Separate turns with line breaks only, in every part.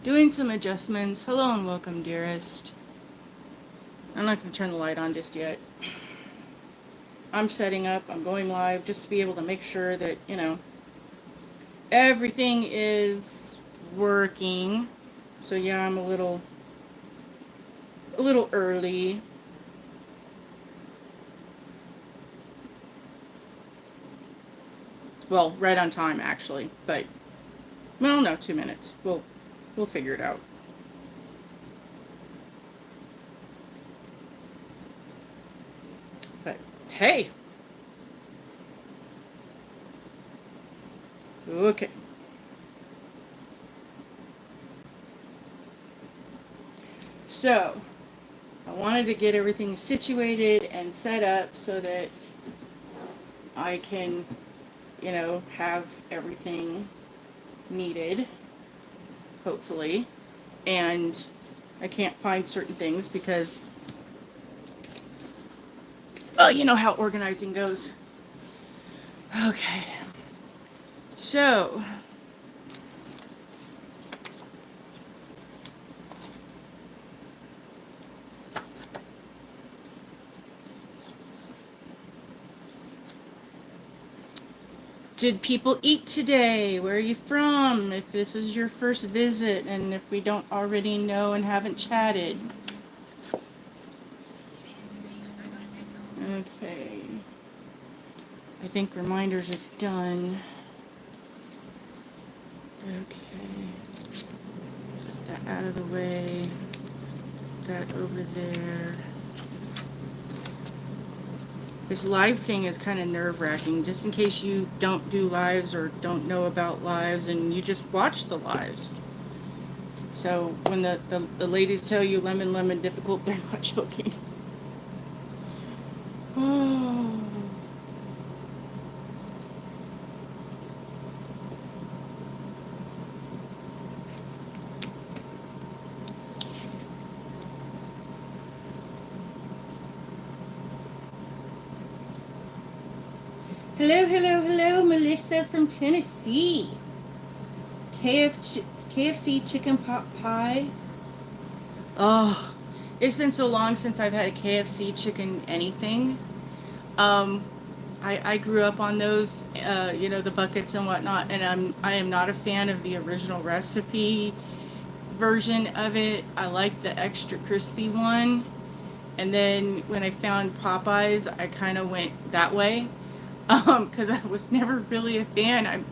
doing some adjustments. Hello and welcome, dearest. I'm not going to turn the light on just yet. I'm setting up, I'm going live just to be able to make sure that, everything is working. So yeah, I'm a little early. Well, right on time actually, but well, no, 2 minutes. We'll figure it out. But hey. Okay. So, I wanted to get everything situated and set up so that I can, have everything needed, hopefully. And I can't find certain things because, well, you know how organizing goes. Okay. So, did people eat today? Where are you from? If this is your first visit and if we don't already know and haven't chatted. Okay. I think reminders are done. Okay. Put that out of the way. Put that over there. This live thing is kind of nerve-wracking, just in case you don't do lives or don't know about lives and you just watch the lives. So when the ladies tell you lemon, lemon, difficult, they're not joking. Oh. Hello, hello, hello, Melissa from Tennessee. KFC chicken pot pie. Oh, it's been so long since I've had a KFC chicken anything. I grew up on those, the buckets and whatnot, and I am not a fan of the original recipe version of it. I like the extra crispy one. And then when I found Popeyes, I kind of went that way. Because I was never really a fan.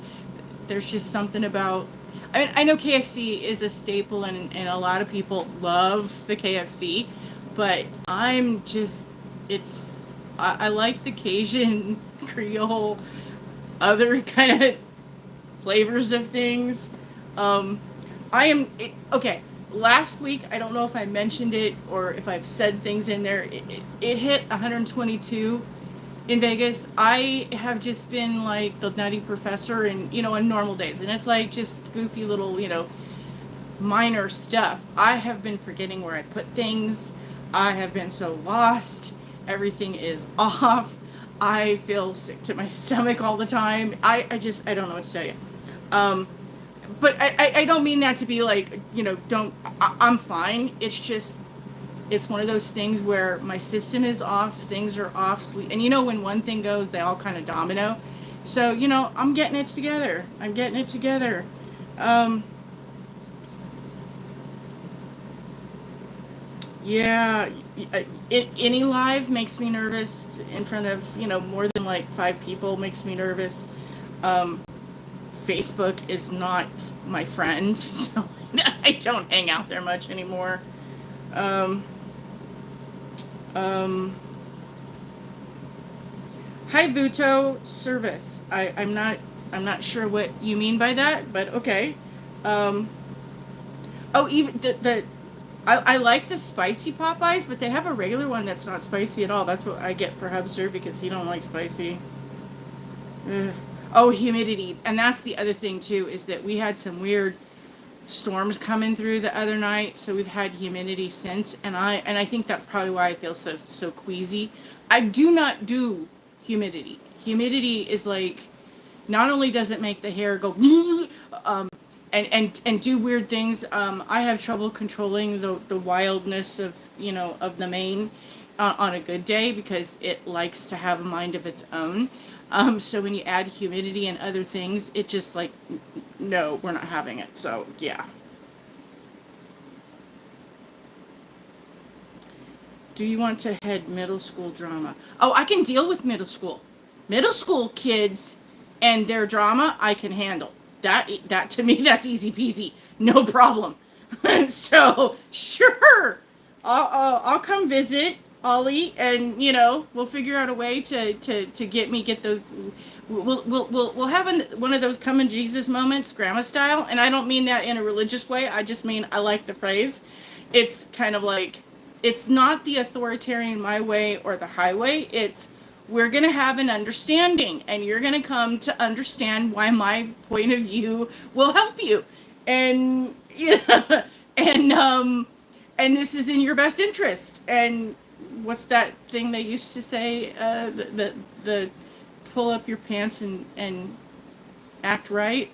There's just something about. I mean, I know KFC is a staple, and a lot of people love the KFC, but I'm just. I like the Cajun, Creole, other kind of flavors of things. Okay. Last week, I don't know if I mentioned it or if I've said things in there. It hit 122 in Vegas. I have just been like the nutty professor in normal days. And it's like just goofy little, minor stuff. I have been forgetting where I put things. I have been so lost. Everything is off. I feel sick to my stomach all the time. I don't know what to tell you. But I don't mean that to be like, I'm fine. It's just, it's one of those things where my system is off, things are off, sleep. And when one thing goes, they all kind of domino. So, I'm getting it together. Yeah, any live makes me nervous in front of, more than like 5 people makes me nervous. Facebook is not my friend, so I don't hang out there much anymore. Hi Vuto service. I'm not sure what you mean by that, but okay. Even I like the spicy Popeyes, but they have a regular one that's not spicy at all. That's what I get for Hubster because he don't like spicy. Ugh. Oh, humidity. And that's the other thing too, is that we had some weird storms coming through the other night, so we've had humidity since, and I think that's probably why I feel so queasy. I do not do humidity. Humidity is like, not only does it make the hair go and do weird things. I have trouble controlling the wildness of, of the Maine on a good day, because it likes to have a mind of its own. So when you add humidity and other things, it just like, no, we're not having it. So yeah. Do you want to head middle school drama? Oh, I can deal with middle school. Middle school kids and their drama, I can handle. That to me, that's easy peasy, no problem. So sure, I'll come visit Ollie, and we'll figure out a way to get those. We'll have one of those come in Jesus moments, grandma style, and I don't mean that in a religious way. I just mean I like the phrase. It's kind of like, it's not the authoritarian my way or the highway. It's, we're going to have an understanding, and you're going to come to understand why my point of view will help you. And, and this is in your best interest. And what's that thing they used to say? The pull up your pants and act right.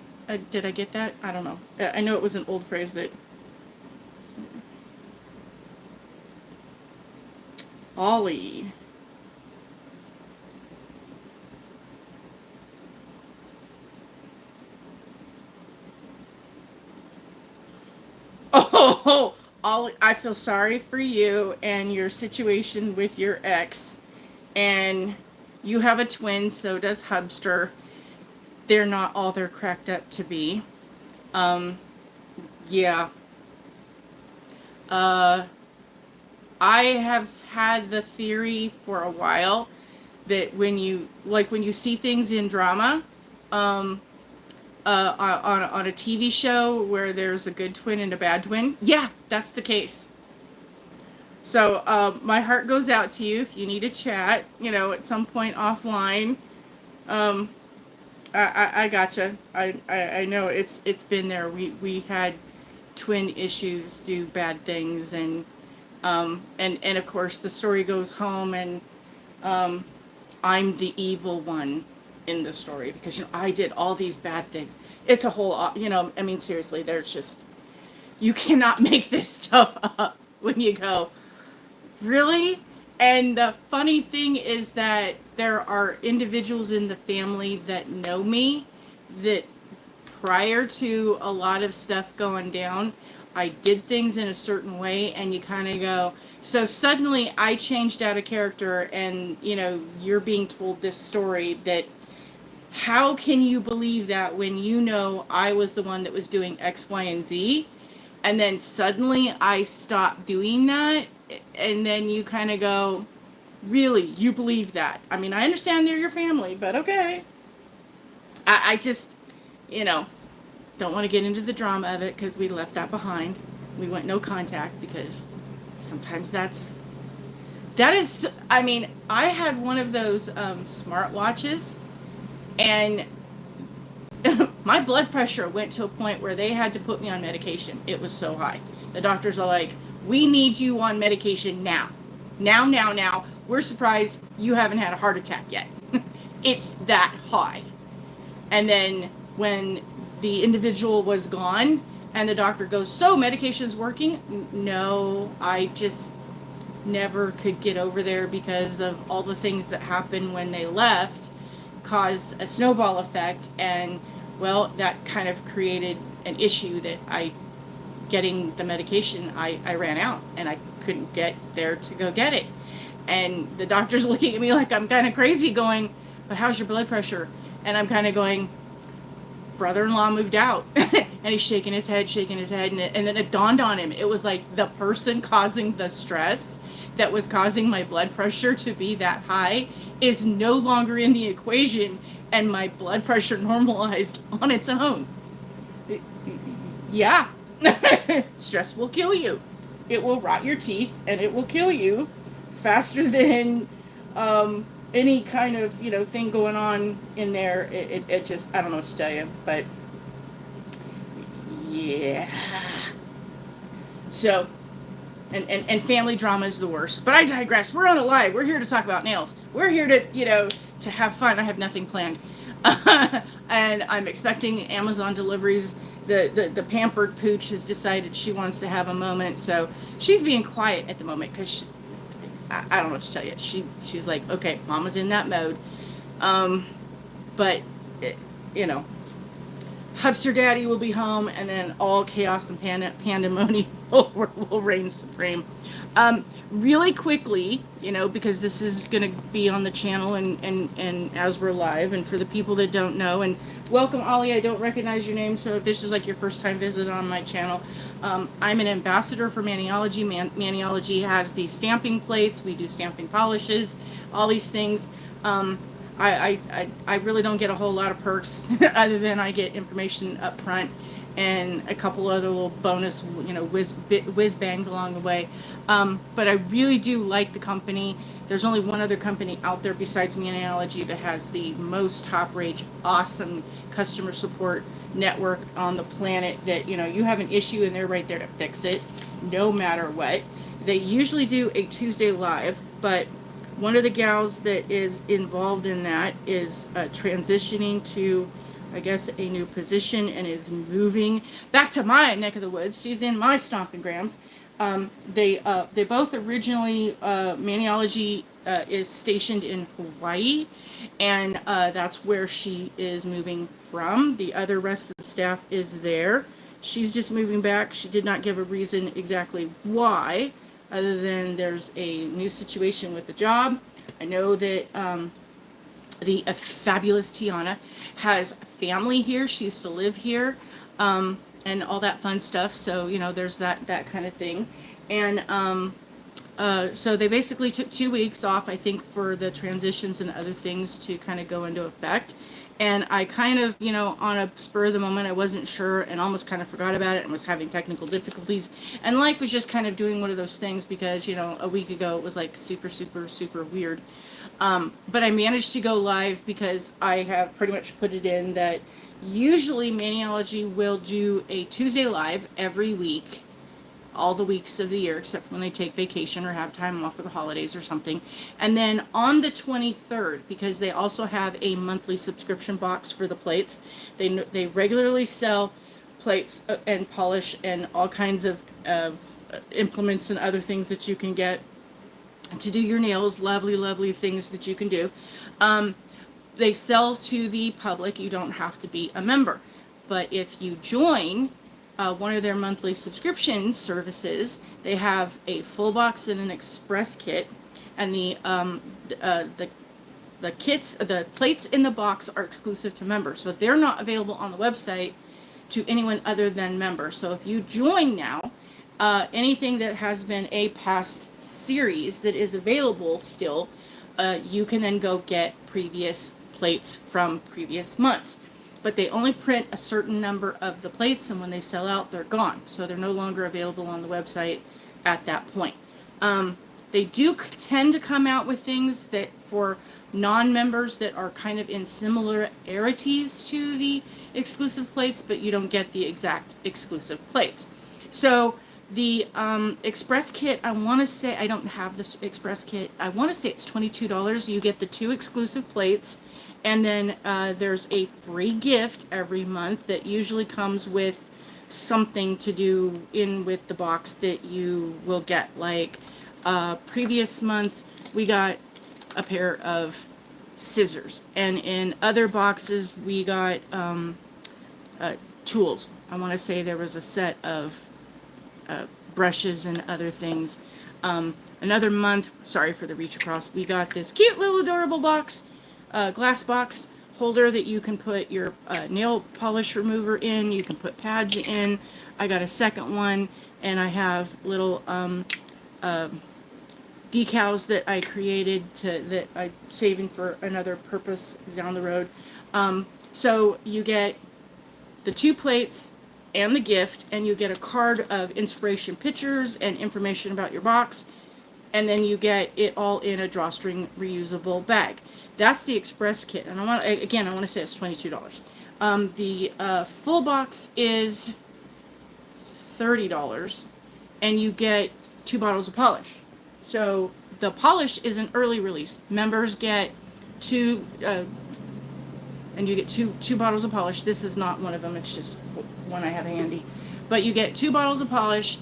Did I get that? I don't know. I know it was an old phrase that. Ollie. Oh, Ollie, I feel sorry for you and your situation with your ex. And you have a twin, so does Hubster. They're not all they're cracked up to be. Yeah. I have had the theory for a while that when you see things in drama, on a TV show where there's a good twin and a bad twin, yeah, that's the case. So my heart goes out to you if you need a chat, at some point offline. I gotcha. I know it's been there. We had twin issues do bad things, and of course the story goes home, and I'm the evil one in the story because I did all these bad things. It's a whole I mean, seriously, there's just, you cannot make this stuff up when you go, really? And the funny thing is that there are individuals in the family that know me, that prior to a lot of stuff going down, I did things in a certain way, and you kind of go, so suddenly I changed out of character, and you're being told this story that, how can you believe that when I was the one that was doing X, Y, and Z, and then suddenly I stopped doing that, and then you kind of go, really, you believe that? I mean, I understand they're your family, but okay. I just, don't want to get into the drama of it, because we left that behind. We went no contact, because sometimes that is, I mean, I had one of those smart watches, and my blood pressure went to a point where they had to put me on medication. It was so high. The doctors are like, we need you on medication now. Now. We're surprised you haven't had a heart attack yet. It's that high. And then when the individual was gone, and the doctor goes, so medication's working? No, I just never could get over there because of all the things that happened when they left, caused a snowball effect, and well, that kind of created an issue that getting the medication, I ran out, and I couldn't get there to go get it. And the doctor's looking at me like I'm kind of crazy, going, but how's your blood pressure? And I'm kind of going, brother-in-law moved out. And he's shaking his head, and then it dawned on him. It was like the person causing the stress that was causing my blood pressure to be that high is no longer in the equation, and my blood pressure normalized on its own. Yeah. Stress will kill you. It will rot your teeth, and it will kill you faster than any kind of thing going on in there. It just, I don't know what to tell you, but yeah. So, and family drama is the worst. But I digress. We're on a live. We're here to talk about nails. We're here to to have fun. I have nothing planned, and I'm expecting Amazon deliveries the pampered pooch has decided she wants to have a moment, so she's being quiet at the moment because I don't know what to tell you. She's like, okay, mama's in that mode, but you know, Hubster Daddy will be home, and then all chaos and pandemonium will reign supreme. Really quickly, you know, because this is going to be on the channel and as we're live, and for the people that don't know, and welcome, Ollie. I don't recognize your name, so if this is like your first time visit on my channel, I'm an ambassador for Maniology. Maniology has these stamping plates. We do stamping polishes, all these things. I really don't get a whole lot of perks other than I get information up front and a couple other little bonus, you know, whiz bangs along the way. But I really do like the company. There's only one other company out there besides Maniology that has the most top-rate, awesome customer support network on the planet that, you know, you have an issue and they're right there to fix it no matter what. They usually do a Tuesday live, but one of the gals that is involved in that is transitioning to, I guess, a new position and is moving back to my neck of the woods. She's in my stomping grounds. They both originally, Maniology is stationed in Hawaii, and that's where she is moving from. The other rest of the staff is there. She's just moving back. She did not give a reason exactly why, other than there's a new situation with the job. I know that the fabulous Tiana has family here. She used to live here, and all that fun stuff. So, you know, there's that kind of thing. And so they basically took 2 weeks off, I think, for the transitions and other things to kind of go into effect. And I kind of, you know, on a spur of the moment, I wasn't sure and almost kind of forgot about it and was having technical difficulties. And life was just kind of doing one of those things because, you know, a week ago it was like super, super, super weird. But I managed to go live because I have pretty much put it in that usually Maniology will do a Tuesday live every week, all the weeks of the year except for when they take vacation or have time off for the holidays or something. And then on the 23rd, because they also have a monthly subscription box for the plates, they regularly sell plates and polish and all kinds of implements and other things that you can get to do your nails, lovely things that you can do. They sell to the public. You don't have to be a member, but if you join one of their monthly subscription services, they have a full box and an express kit, and the kits, the plates in the box are exclusive to members, so they're not available on the website to anyone other than members. So if you join now, anything that has been a past series that is available still, you can then go get previous plates from previous months. But they only print a certain number of the plates, and when they sell out, they're gone. So they're no longer available on the website at that point. They do tend to come out with things that for non-members that are kind of in similarities to the exclusive plates, but you don't get the exact exclusive plates. So the express kit, I want to say, I don't have this express kit. I want to say it's $22. You get the 2 exclusive plates. And then there's a free gift every month that usually comes with something to do in with the box that you will get. Like previous month, we got a pair of scissors. And in other boxes, we got tools. I want to say there was a set of brushes and other things. Another month, sorry for the reach across, we got this cute little adorable box. Glass box holder that you can put your nail polish remover in. You can put pads in. I got a second one, and I have little decals that I created that I'm saving for another purpose down the road. So you get the 2 plates and the gift, and you get a card of inspiration pictures and information about your box. And then you get it all in a drawstring reusable bag. That's the express kit. And I want to say it's $22. The full box is $30, and you get 2 bottles of polish. So the polish is an early release. Members get 2, and you get two bottles of polish. This is not one of them. It's just one I have handy. But you get 2 bottles of polish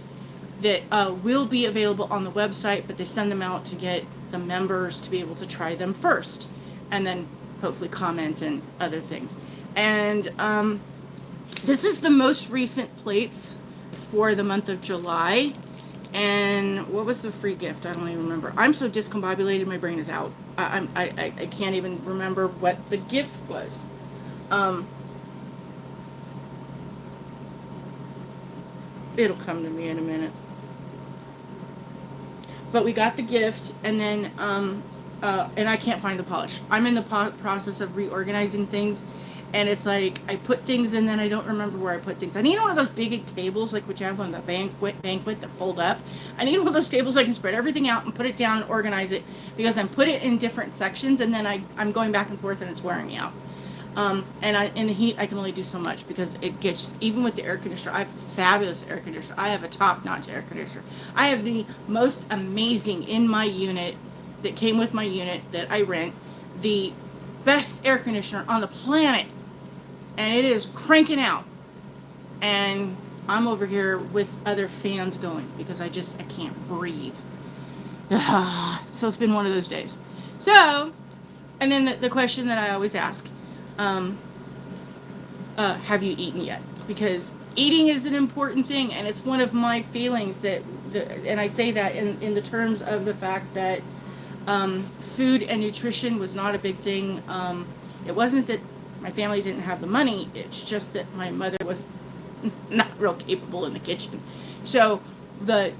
that will be available on the website, but they send them out to get the members to be able to try them first, and then hopefully comment and other things. And this is the most recent plates for the month of July. And what was the free gift? I don't even remember. I'm so discombobulated, my brain is out. I can't even remember what the gift was. It'll come to me in a minute. But we got the gift, and then and I can't find the polish. I'm in the process of reorganizing things, and it's like I put things in, then I don't remember where I put things. I need one of those big tables like what you have on the banquet that fold up. I need one of those tables so I can spread everything out and put it down and organize it, because I'm put it in different sections, and then I'm going back and forth, and it's wearing me out. And in the heat, I can only do so much, because it gets, even with the air conditioner, I have fabulous air conditioner. I have a top-notch air conditioner. I have the most amazing in my unit that came with my unit that I rent, the best air conditioner on the planet, and it is cranking out. And I'm over here with other fans going because I can't breathe. So it's been one of those days. So, and then the question that I always ask, have you eaten yet? Because eating is an important thing, and it's one of my feelings that, and I say that in the terms of the fact that food and nutrition was not a big thing. It wasn't that my family didn't have the money, it's just that my mother was not real capable in the kitchen. So the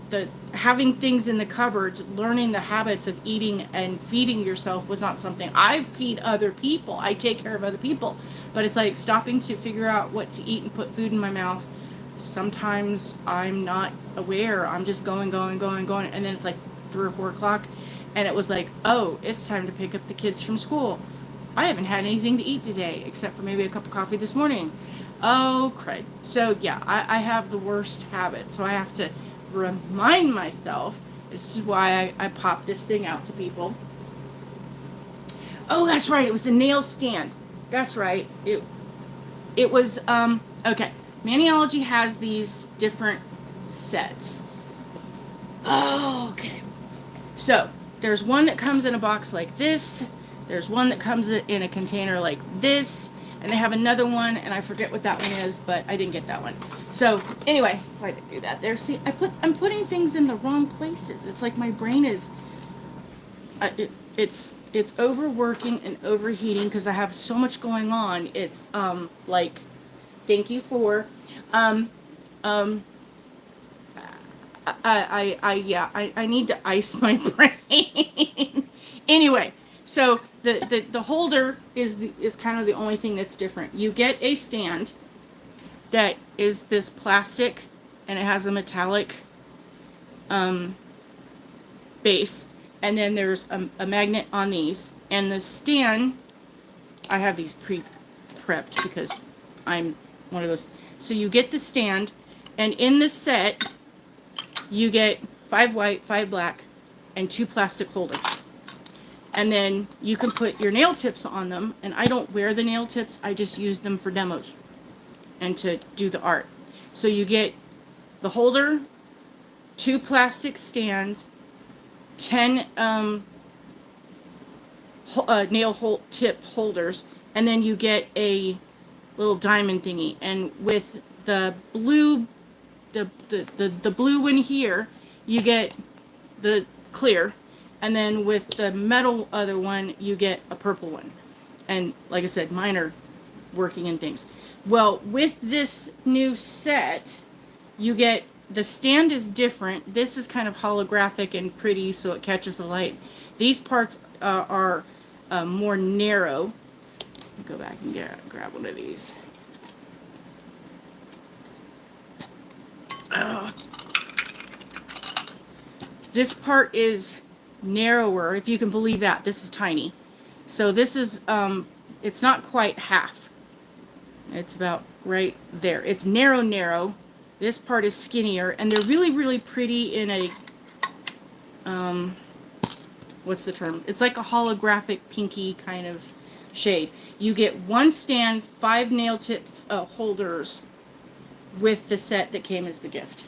having things in the cupboards, learning the habits of eating and feeding yourself was not something. I feed other people, I take care of other people, but it's like stopping to figure out what to eat and put food in my mouth. Sometimes I'm not aware, I'm just going, and then it's like 3 or 4 o'clock, and it was like, oh, it's time to pick up the kids from school. I haven't had anything to eat today except for maybe a cup of coffee this morning. Oh, crud. So yeah, I have the worst habit, so I have to remind myself. This is why I pop this thing out to people. Oh, that's right, it was the nail stand. That's right. It was okay. Maniology has these different sets. Oh, okay. So there's one that comes in a box like this. There's one that comes in a container like this. And they have another one, and I forget what that one is, but I didn't get that one. So anyway, why did I do that? There, see, I'm putting things in the wrong places. It's like my brain is, it's overworking and overheating because I have so much going on. It's like, thank you for, I need to ice my brain. Anyway. So the holder is kind of the only thing that's different. You get a stand that is this plastic, and it has a metallic base, and then there's a magnet on these. And the stand, I have these pre-prepped because I'm one of those. So you get the stand, and in the set you get 5 white, 5 black, and 2 plastic holders. And then you can put your nail tips on them. And I don't wear the nail tips. I just use them for demos and to do the art. So you get the holder, 2 plastic stands, 10 nail tip holders, and then you get a little diamond thingy. And with the blue, the blue one here, you get the clear. And then with the metal other one, you get a purple one. And like I said, mine are working in things. Well, with this new set, you get, the stand is different. This is kind of holographic and pretty, so it catches the light. These parts are more narrow. Let me go back and grab one of these. This part is narrower, if you can believe that. This is tiny. So this is it's not quite half. It's about right there. It's narrow. This part is skinnier, and they're really pretty in a what's the term? It's like a holographic pinky kind of shade. You get 1 stand, 5 nail tips holders, with the set that came as the gift.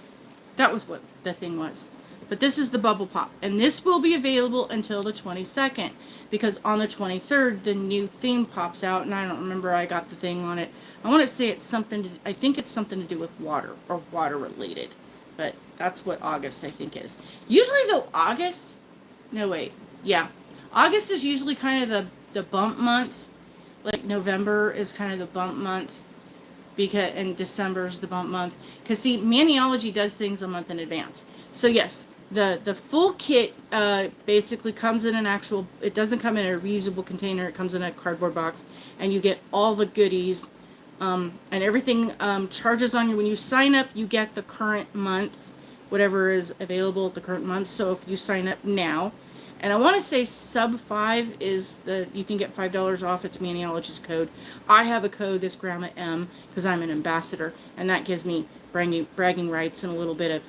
That was what the thing was. But this is the bubble pop, and this will be available until the 22nd, because on the 23rd the new theme pops out, and I don't remember, I got the thing on it. I want to say it's something to, I think it's something to do with water or water related, but that's what August I think is. Usually though August, no wait, yeah, August is usually kind of the bump month. Like November is kind of the bump month, because and December is the bump month. Because see, Maniology does things a month in advance. So yes, the full kit basically comes in an actual, it doesn't come in a reusable container, it comes in a cardboard box, and you get all the goodies, and everything charges on you. When you sign up, you get the current month, whatever is available at the current month. So if you sign up now, and I want to say sub 5 is you can get $5 off. It's Maniology's code. I have a code, this Grandma M, because I'm an ambassador, and that gives me bragging rights and a little bit of,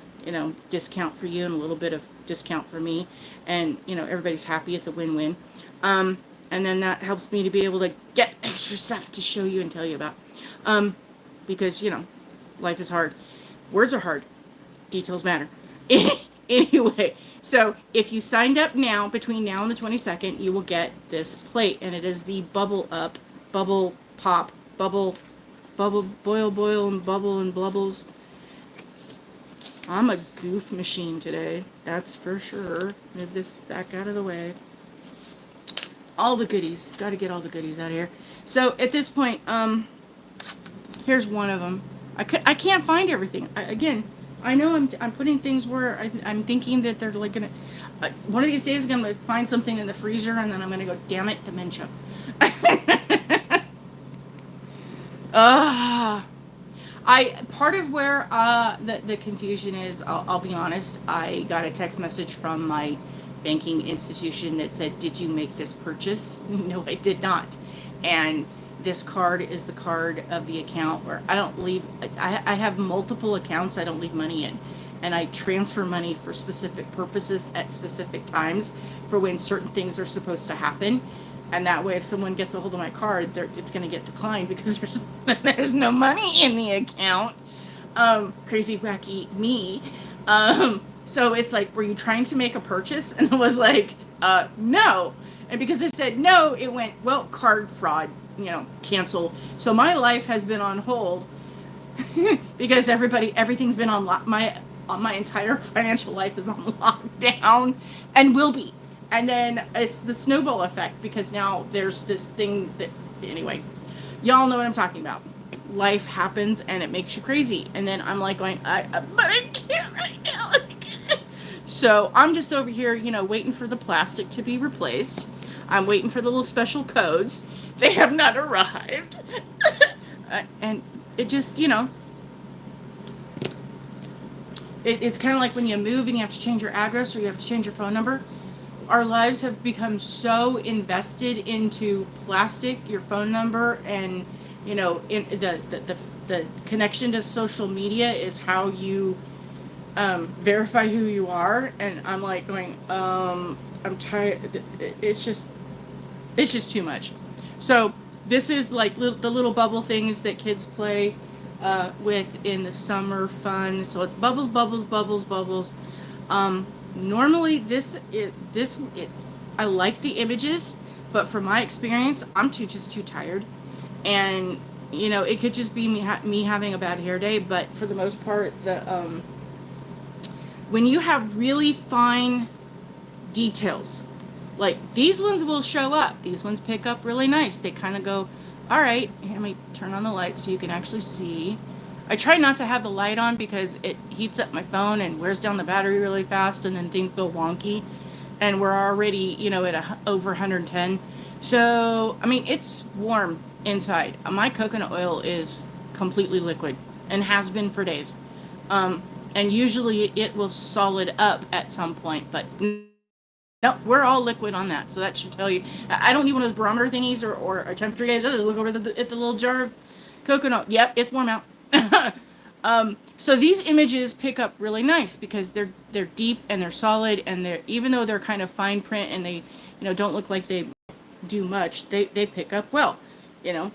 discount for you and a little bit of discount for me. And, everybody's happy. It's a win-win. And then that helps me to be able to get extra stuff to show you and tell you about. Because, life is hard. Words are hard. Details matter. Anyway, so if you signed up now, between now and the 22nd, you will get this plate, and it is the bubble pop, boil, and bubble and blubbles. I'm a goof machine today, that's for sure. Move this back out of the way. All the goodies, got to get all the goodies out of here. So at this point, here's one of them. I can't find everything. I know I'm putting things where I'm thinking that they're like gonna, one of these days I'm gonna find something in the freezer, and then I'm gonna go, damn it, dementia. Part of where the confusion is, I'll be honest, I got a text message from my banking institution that said, did you make this purchase? No, I did not. And this card is the card of the account where I don't leave, I have multiple accounts I don't leave money in. And I transfer money for specific purposes at specific times for when certain things are supposed to happen. And that way, if someone gets a hold of my card, it's going to get declined because there's no money in the account. Crazy, wacky me. So it's like, were you trying to make a purchase? And I was like, no. And because I said no, it went, well, card fraud, cancel. So my life has been on hold because everything's been on my entire financial life is on lockdown and will be. And then it's the snowball effect, because now there's this thing that, anyway, y'all know what I'm talking about. Life happens and it makes you crazy. And then I'm like going, but I can't right now. So I'm just over here, waiting for the plastic to be replaced. I'm waiting for the little special codes. They have not arrived. And it just, it's kind of like when you move and you have to change your address or you have to change your phone number. Our lives have become so invested into plastic, your phone number, and in the connection to social media is how you verify who you are. And I'm like going, I'm tired. It's just too much. So this is like the little bubble things that kids play with in the summer fun. So it's bubbles, bubbles, bubbles, bubbles. Normally I like the images, but from my experience, I'm just too tired. And, it could just be me having a bad hair day, but for the most part, when you have really fine details, like these ones will show up. These ones pick up really nice. They kind of go, all right, let me turn on the light so you can actually see. I try not to have the light on because it heats up my phone and wears down the battery really fast, and then things go wonky. And we're already, at over 110. So, it's warm inside. My coconut oil is completely liquid and has been for days. And usually it will solid up at some point, but no, we're all liquid on that. So that should tell you. I don't need one of those barometer thingies or a temperature gauge. I just look over at the little jar of coconut. Yep, it's warm out. So these images pick up really nice because they're deep and they're solid, and even though they're kind of fine print and they don't look like they do much, they pick up well.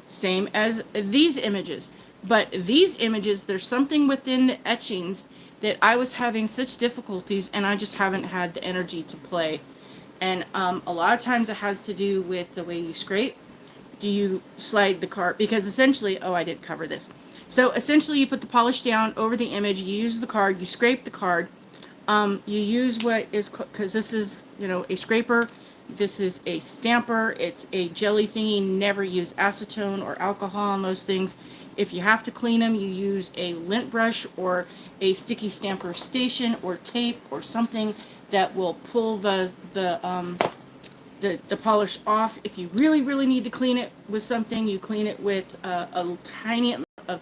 Same as these images. But these images, there's something within the etchings that I was having such difficulties, and I just haven't had the energy to play. And a lot of times it has to do with the way you scrape. Do you slide the card? Because essentially, oh, I didn't cover this. So essentially, you put the polish down over the image, you use the card, you scrape the card. You use what is, because this is, a scraper. This is a stamper. It's a jelly thingy. Never use acetone or alcohol on those things. If you have to clean them, you use a lint brush or a sticky stamper station or tape or something that will pull the polish off. If you really, really need to clean it with something, you clean it with a tiny amount of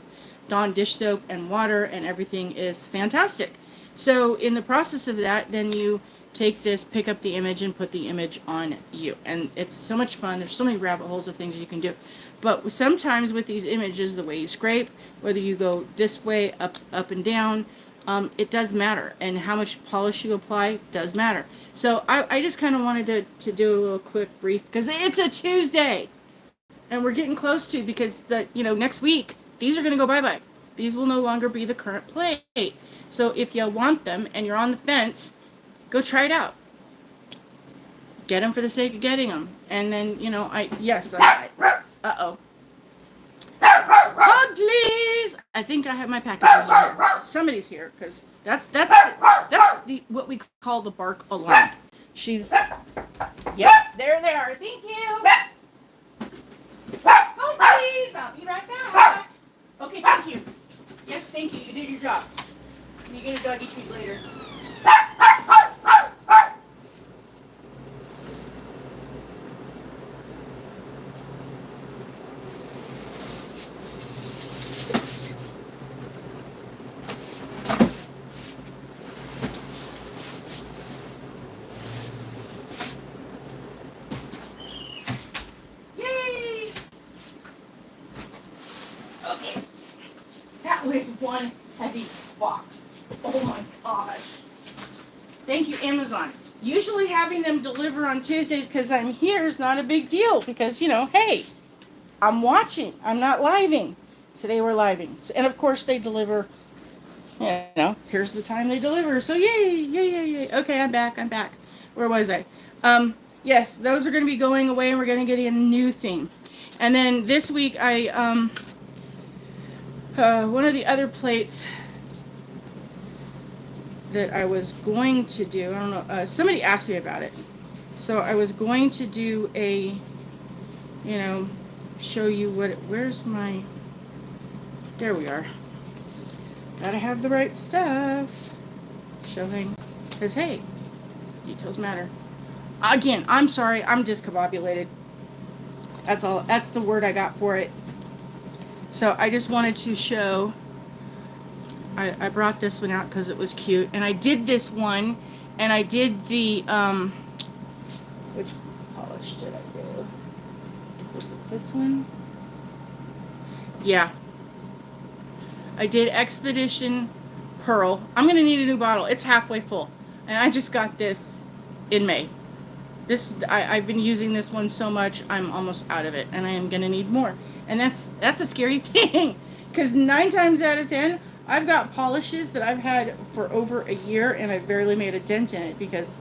Dawn dish soap and water, and everything is fantastic. So in the process of that, then you take this, pick up the image, and put the image on you. And it's so much fun. There's so many rabbit holes of things you can do. But sometimes with these images, the way you scrape, whether you go this way, up and down, it does matter. And how much polish you apply does matter. So I just kind of wanted to do a little quick brief, because it's a Tuesday. And we're getting close to, because next week, these are going to go bye-bye. These will no longer be the current plate. So if you want them and you're on the fence, go try it out. Get them for the sake of getting them. And then, uh-oh. Oh, please! I think I have my packages here. Somebody's here, because that's what we call the bark alarm. Yep, there they are. Thank you. Oh, please! I'll be right back. Okay, thank you. Yes, thank you. You did your job. You get a doggy treat later. Yay! Okay. That was one heavy box. Oh my gosh. Thank you, Amazon. Usually having them deliver on Tuesdays because I'm here is not a big deal, because, hey, I'm watching. I'm not living. Today we're living. And of course they deliver, here's the time they deliver. So yay. Okay, I'm back. Where was I? Yes, those are going to be going away, and we're going to get a new theme. And then this week one of the other plates that I was going to do, I don't know, somebody asked me about it. So I was going to do show you where's my, there we are. Gotta have the right stuff. Showing, because hey, details matter. Again, I'm sorry, I'm discombobulated. That's all, that's the word I got for it. So I just wanted to show, I brought this one out because it was cute. And I did this one, and I did the, which polish did I do? Was it this one? Yeah. I did Expedition Pearl. I'm going to need a new bottle. It's halfway full. And I just got this in May. I've been using this one so much, I'm almost out of it. And I am going to need more. And that's a scary thing. Because 9 times out of 10, I've got polishes that I've had for over a year, and I've barely made a dent in it because,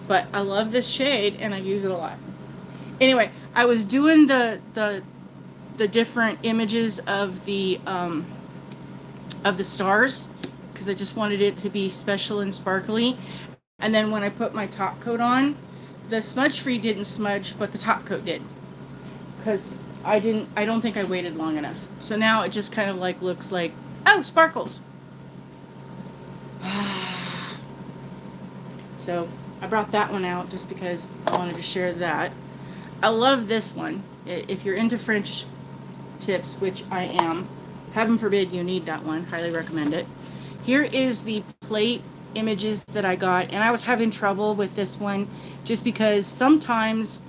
but I love this shade, and I use it a lot. Anyway, I was doing the different images of the stars, because I just wanted it to be special and sparkly. And then when I put my top coat on, the smudge free didn't smudge, but the top coat did, because I don't think I waited long enough. So now it just kind of looks like, oh, sparkles. So I brought that one out just because I wanted to share that. I love this one. If you're into French tips, which I am, heaven forbid you need that one, highly recommend it. Here is the plate images that I got, and I was having trouble with this one just because sometimes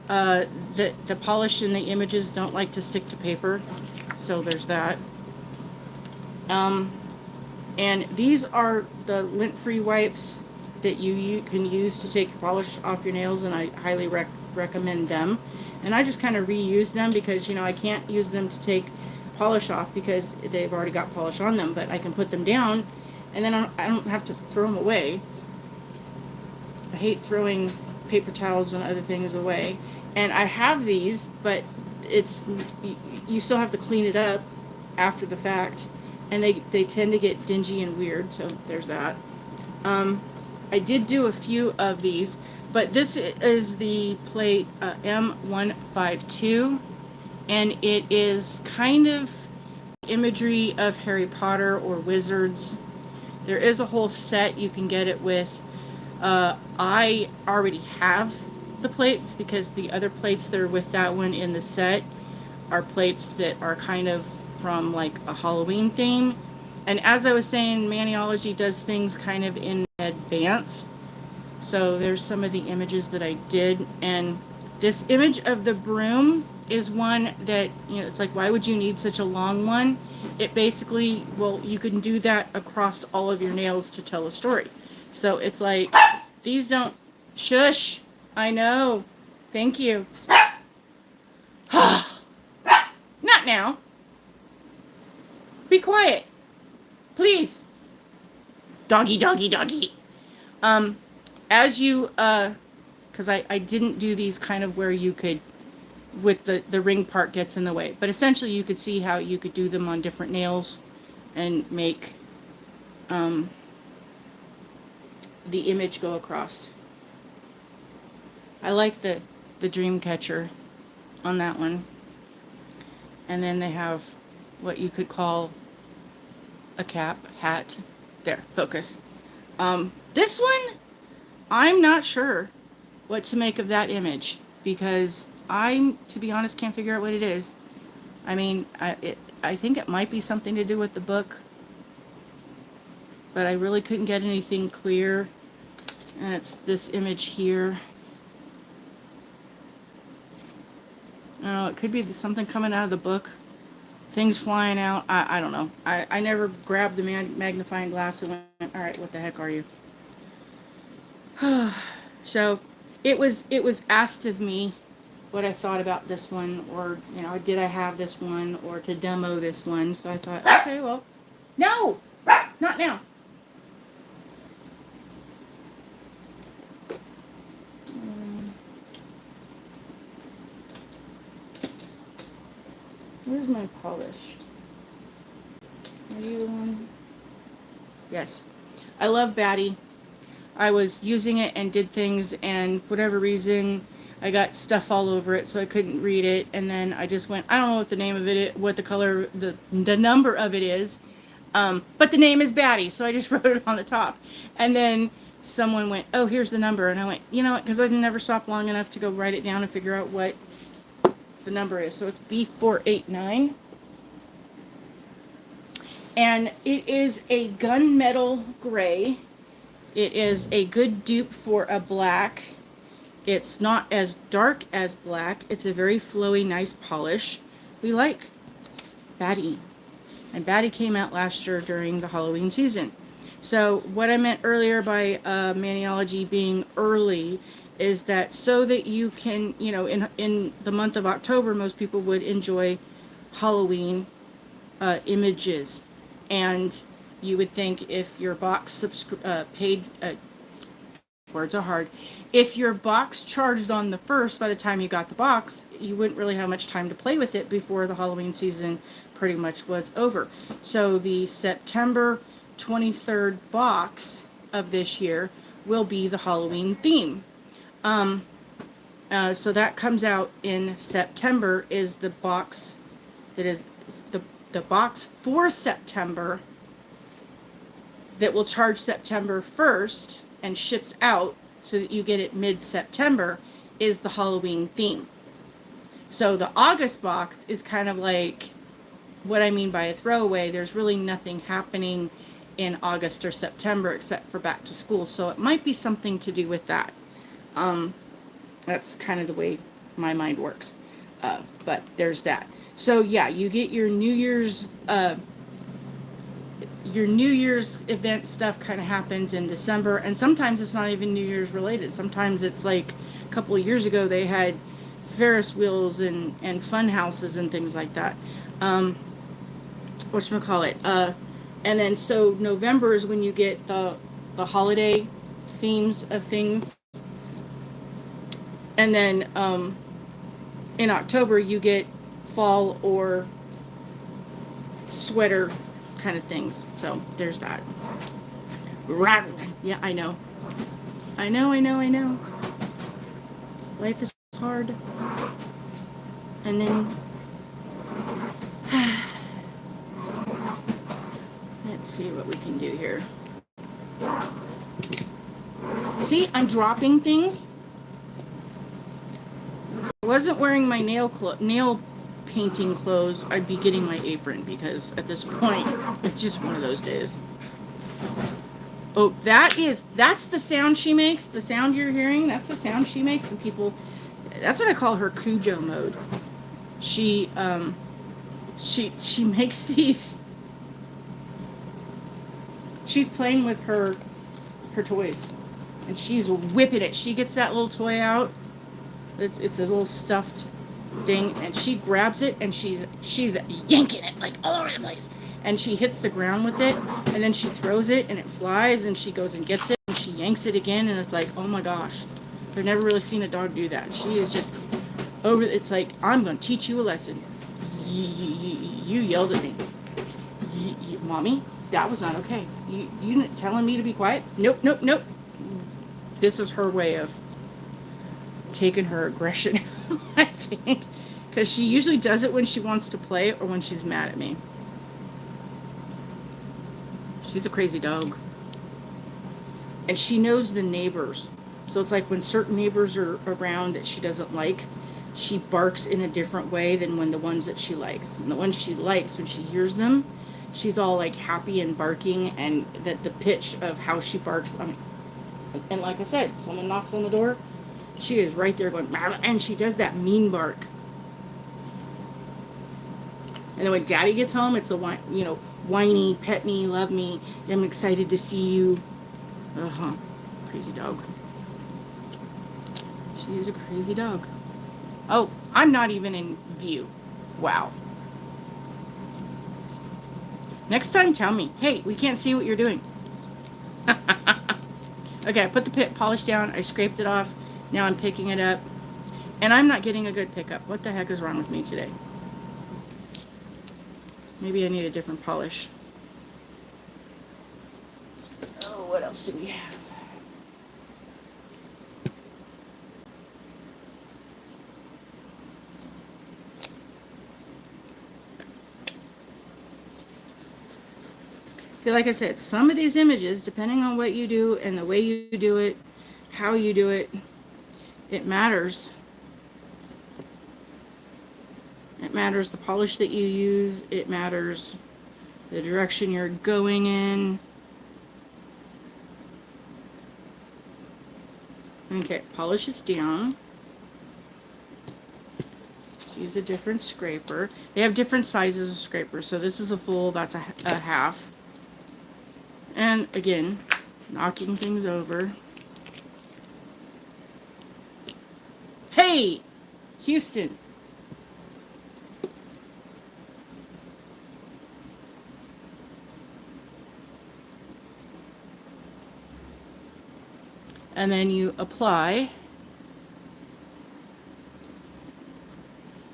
the polish in the images don't like to stick to paper. So there's that. And these are the lint-free wipes that you can use to take your polish off your nails, and I highly recommend them. And I just kind of reuse them because, I can't use them to take polish off because they've already got polish on them, but I can put them down and then I don't have to throw them away. I hate throwing paper towels and other things away. And I have these, but it's, you still have to clean it up after the fact, and they tend to get dingy and weird, so there's that. I did do a few of these, but this is the plate M152, and it is kind of imagery of Harry Potter or wizards. There is a whole set you can get it with. I already have the plates because the other plates that are with that one in the set are plates that are kind of from like a Halloween theme. And as I was saying, Maniology does things kind of in advance. So there's some of the images that I did. And this image of the broom is one that, you know, it's like, why would you need such a long one? It basically, well, you can do that across all of your nails to tell a story. So it's like, these don't, shush, I know, thank you. Not now. Be quiet, please. Doggy, doggy, doggy. As you, because I didn't do these kind of where you could, with the ring part gets in the way. But essentially you could see how you could do them on different nails and make the image go across. I like the dream catcher on that one. And then they have what you could call a cap, hat. There, focus. This one, I'm not sure what to make of that image because I, to be honest, can't figure out what it is. I mean, I think it might be something to do with the book, but I really couldn't get anything clear. And it's this image here. I don't know, it could be something coming out of the book. Things flying out. I don't know. I never grabbed the magnifying glass and went, all right, what the heck are you? So it was asked of me what I thought about this one, or, you know, did I have this one, or to demo this one. So I thought, okay, well, no, not now. Where's my polish? Are you the one? Yes. I love Batty. I was using it and did things, and for whatever reason, I got stuff all over it, so I couldn't read it. And then I just went, I don't know what the name of it, what the color, the number of it is, but the name is Batty, so I just wrote it on the top. And then someone went, oh, here's the number, and I went, you know what? Because I never stopped long enough to go write it down and figure out what the number is. So it's B489. And it is a gunmetal gray. It is a good dupe for a black. It's not as dark as black. It's a very flowy, nice polish. We like Batty. And Batty came out last year during the Halloween season. So what I meant earlier by Maniology being early is that so that you can, you know, in the month of October, most people would enjoy Halloween images. And you would think if your box paid, words are hard, if your box charged on the 1st, by the time you got the box, you wouldn't really have much time to play with it before the Halloween season pretty much was over. So the September 23rd box of this year will be the Halloween theme. So that comes out in September, is the box that is the box for September that will charge September 1st and ships out so that you get it mid-September, is the Halloween theme. So the August box is kind of like what I mean by a throwaway. There's really nothing happening in August or September except for back to school. So it might be something to do with that. That's kind of the way my mind works. But there's that. So yeah, you get your New Year's event stuff kind of happens in December, and sometimes it's not even New Year's related. Sometimes it's like a couple of years ago they had Ferris wheels and fun houses and things like that. whatchamacallit, and then so November is when you get the holiday themes of things, and then in October you get fall or sweater kind of things. So there's that. Yeah, I know. I know. Life is hard. And then let's see what we can do here. See, I'm dropping things. If I wasn't wearing my nail painting clothes, I'd be getting my apron, because at this point it's just one of those days. Oh, that's the sound she makes. The sound you're hearing, that's the sound she makes. And people, that's what I call her Cujo mode. She makes these. She's playing with her toys, and she's whipping it. She gets that little toy out. It's a little stuffed thing, and she grabs it, and she's yanking it like all over the place. And she hits the ground with it, and then she throws it, and it flies, and she goes and gets it, and she yanks it again, and it's like, oh my gosh. I've never really seen a dog do that. She is just over. It's like, I'm going to teach you a lesson. You yelled at me. Mommy, that was not okay. You telling me to be quiet? Nope. This is her way of taking her aggression, I think. Because she usually does it when she wants to play or when she's mad at me. She's a crazy dog. And she knows the neighbors. So it's like when certain neighbors are around that she doesn't like, she barks in a different way than when the ones that she likes. And the ones she likes, when she hears them, she's all like happy and barking, and that the pitch of how she barks. And like I said, someone knocks on the door, she is right there going, and she does that mean bark. And then when Daddy gets home, it's a whiny, pet me, love me, I'm excited to see you. Crazy dog. She is a crazy dog. Oh, I'm not even in view. Wow. Next time, tell me, hey, we can't see what you're doing. Okay, I put the polish down. I scraped it off. Now I'm picking it up. And I'm not getting a good pickup. What the heck is wrong with me today? Maybe I need a different polish. Oh, what else do we have? See, like I said, some of these images, depending on what you do and the way you do it, how you do it, it matters. It matters the polish that you use. It matters the direction you're going in. Okay, polish is down. Let's use a different scraper. They have different sizes of scrapers. So this is a full, that's a half. And again, knocking things over. Hey, Houston. And then you apply.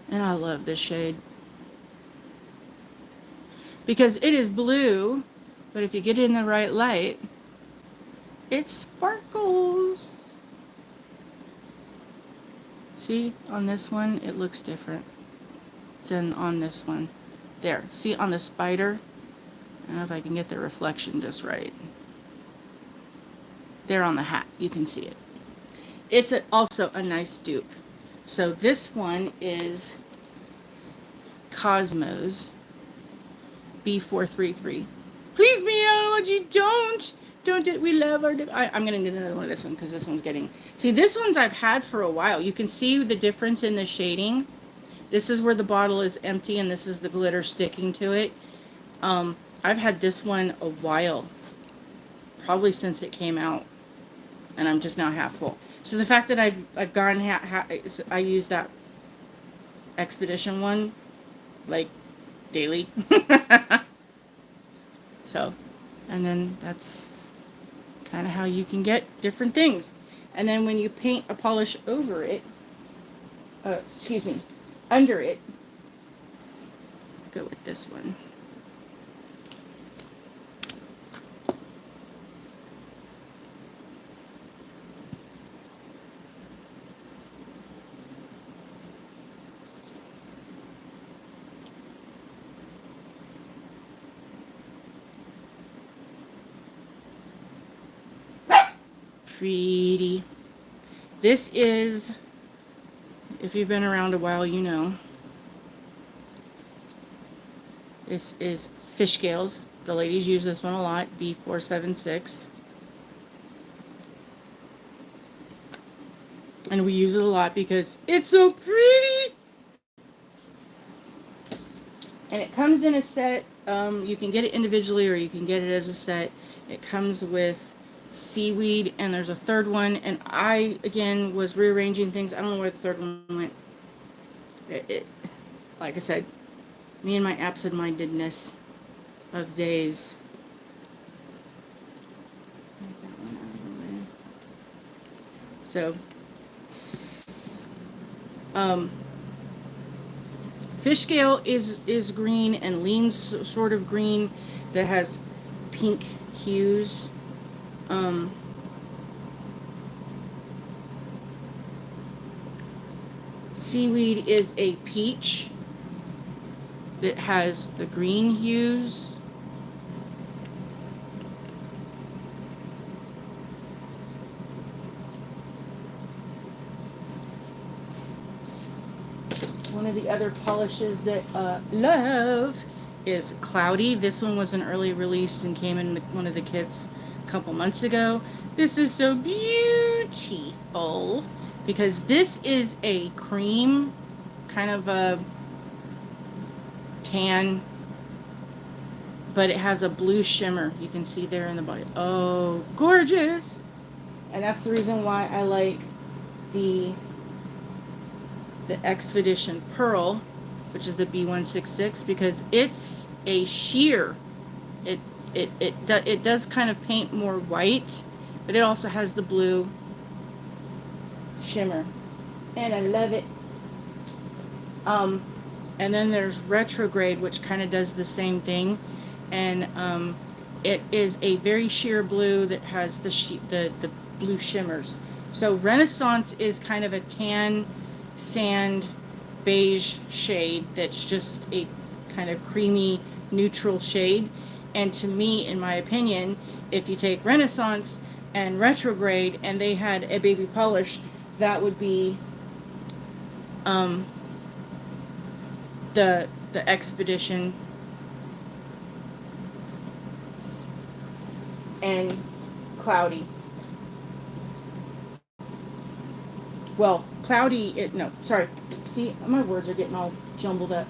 And I love this shade, because it is blue, but if you get it in the right light, it sparkles. See, on this one, it looks different than on this one. There, see on the spider? I don't know if I can get the reflection just right. There on the hat, you can see it. It's also a nice dupe. So this one is Cosmos B433. Please, Maniology, don't it. We love our. I'm gonna need another one of this one, because this one's getting. See, this one's I've had for a while. You can see the difference in the shading. This is where the bottle is empty, and this is the glitter sticking to it. I've had this one a while, probably since it came out, and I'm just now half full. So the fact that I've gone I use that Expedition one like daily. So, and then that's kind of how you can get different things. And then when you paint a polish over it, under it, go with this one. Pretty. This is, if you've been around a while, you know. This is fish scales. The ladies use this one a lot, B476. And we use it a lot because it's so pretty. And it comes in a set. You can get it individually or you can get it as a set. It comes with seaweed and there's a third one. And I, again, was rearranging things. I don't know where the third one went. Like I said, me and my absent-mindedness of days. Take that one out of the way. So, fish scale is green and leans sort of green that has pink hues. Seaweed is a peach that has the green hues. One of the other polishes that love is Cloudy. This one was an early release and came in one of the kits a couple months ago. This is so beautiful because this is a cream, kind of a tan, but it has a blue shimmer. You can see there in the body. Oh, gorgeous! And that's the reason why I like the Expedition Pearl, which is the B166, because it's a sheer. It does kind of paint more white, but it also has the blue shimmer, and I love it. And then there's Retrograde, which kind of does the same thing, and it is a very sheer blue that has the blue shimmers. So Renaissance is kind of a tan sand beige shade that's just a kind of creamy neutral shade. And to me, in my opinion, if you take Renaissance and Retrograde and they had a baby polish, that would be the Expedition and Cloudy. Well, Cloudy, see, my words are getting all jumbled up.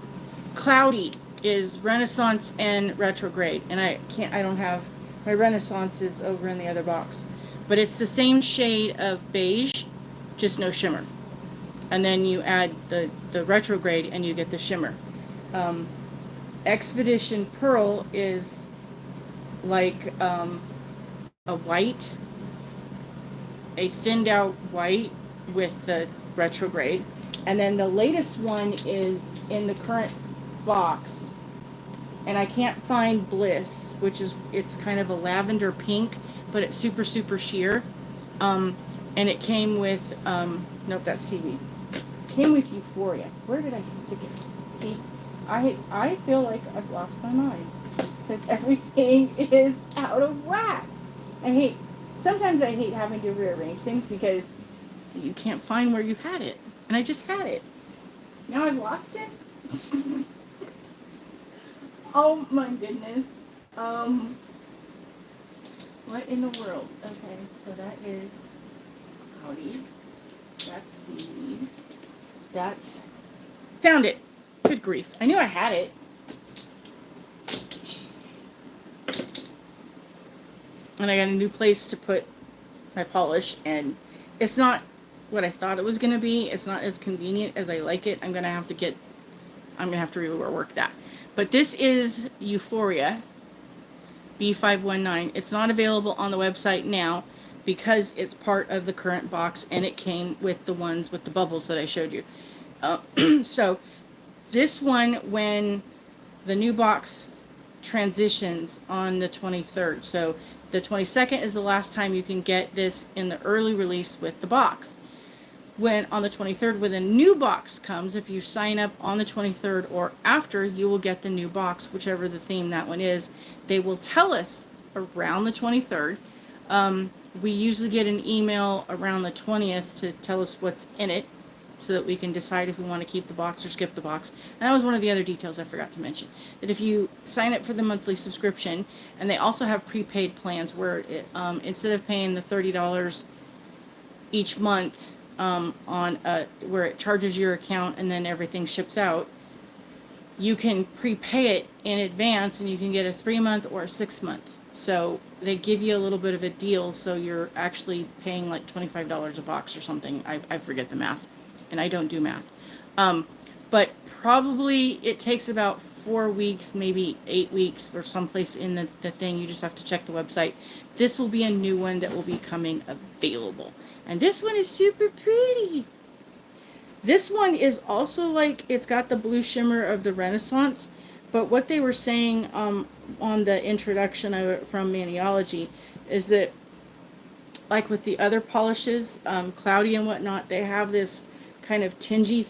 Cloudy is Renaissance and Retrograde, and I don't have, my Renaissance is over in the other box. But it's the same shade of beige, just no shimmer. And then you add the Retrograde and you get the shimmer. Expedition Pearl is like a white, a thinned out white with the Retrograde. And then the latest one is in the current box, and I can't find Bliss, which is, it's kind of a lavender pink, but it's super sheer. And it came with nope, that's seaweed. Came with Euphoria. Where did I stick it? See, I feel like I've lost my mind because everything is out of whack. Sometimes I hate having to rearrange things because you can't find where you had it. And I just had it. Now I've lost it? Oh my goodness. What in the world? Okay, so that is Cloudy. That's seaweed. That's... Found it. Good grief. I knew I had it. And I got a new place to put my polish, and it's not what I thought it was going to be. It's not as convenient as I like it. I'm going to have to rework that. But this is Euphoria. B519. It's not available on the website now because it's part of the current box, and it came with the ones with the bubbles that I showed you. So this one, when the new box transitions on the 23rd. So the 22nd is the last time you can get this in the early release with the box. When on the 23rd, when the new box comes, if you sign up on the 23rd or after, you will get the new box, whichever the theme that one is. They will tell us around the 23rd. We usually get an email around the 20th to tell us what's in it, so that we can decide if we want to keep the box or skip the box. And that was one of the other details I forgot to mention. That if you sign up for the monthly subscription, and they also have prepaid plans where it, instead of paying the $30 each month where it charges your account and then everything ships out, you can prepay it in advance, and you can get a 3-month or a 6-month. So they give you a little bit of a deal, so you're actually paying like $25 a box or something. I forget the math, and I don't do math. But probably it takes about 4 weeks, maybe 8 weeks, or someplace in the thing. You just have to check the website. This will be a new one that will be coming available. And this one is super pretty. This one is also like, it's got the blue shimmer of the Renaissance, but what they were saying on the introduction of it from Maniology is that, like with the other polishes, Cloudy and whatnot, they have this kind of tingy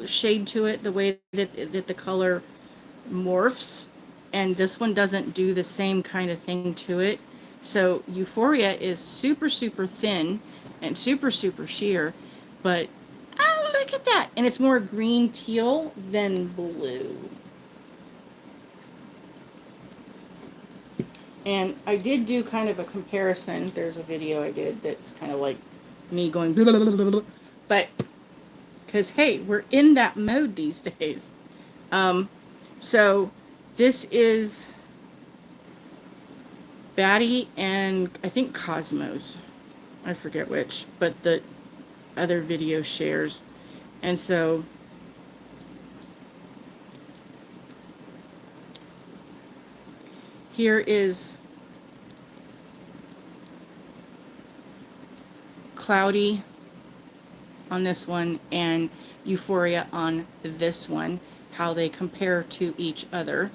shade to it, the way that the color morphs, and this one doesn't do the same kind of thing to it. So Euphoria is super, super thin and super, super sheer, but oh, look at that. And it's more green teal than blue. And I did do kind of a comparison. There's a video I did that's kind of like me going blah, blah, blah, blah, blah. But because, hey, we're in that mode these days. So this is Batty and I think Cosmos. I forget which, but the other video shares. And so here is Cloudy on this one and Euphoria on this one, how they compare to each other.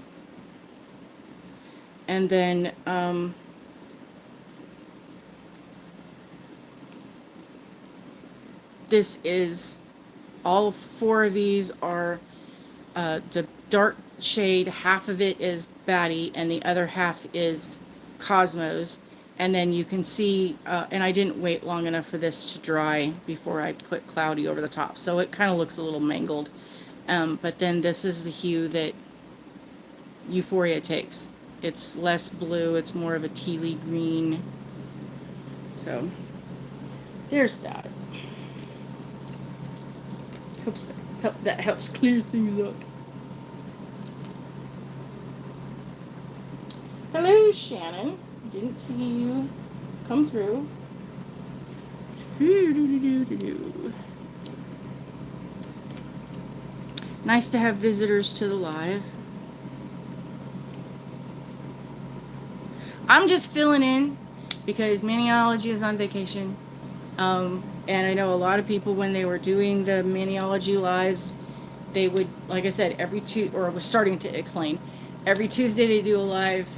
And then this is, all 4 of these are the dark shade. Half of it is Batty and the other half is Cosmos. And then you can see, and I didn't wait long enough for this to dry before I put Cloudy over the top, so it kind of looks a little mangled. But then this is the hue that Euphoria takes. It's less blue, it's more of a tealy green. So there's that. That helps clear things up. Hello, Shannon. Didn't see you come through. Nice to have visitors to the live. I'm just filling in because Maniology is on vacation. And I know a lot of people, when they were doing the Maniology lives, they would, like I said, was starting to explain. Every Tuesday they do a live.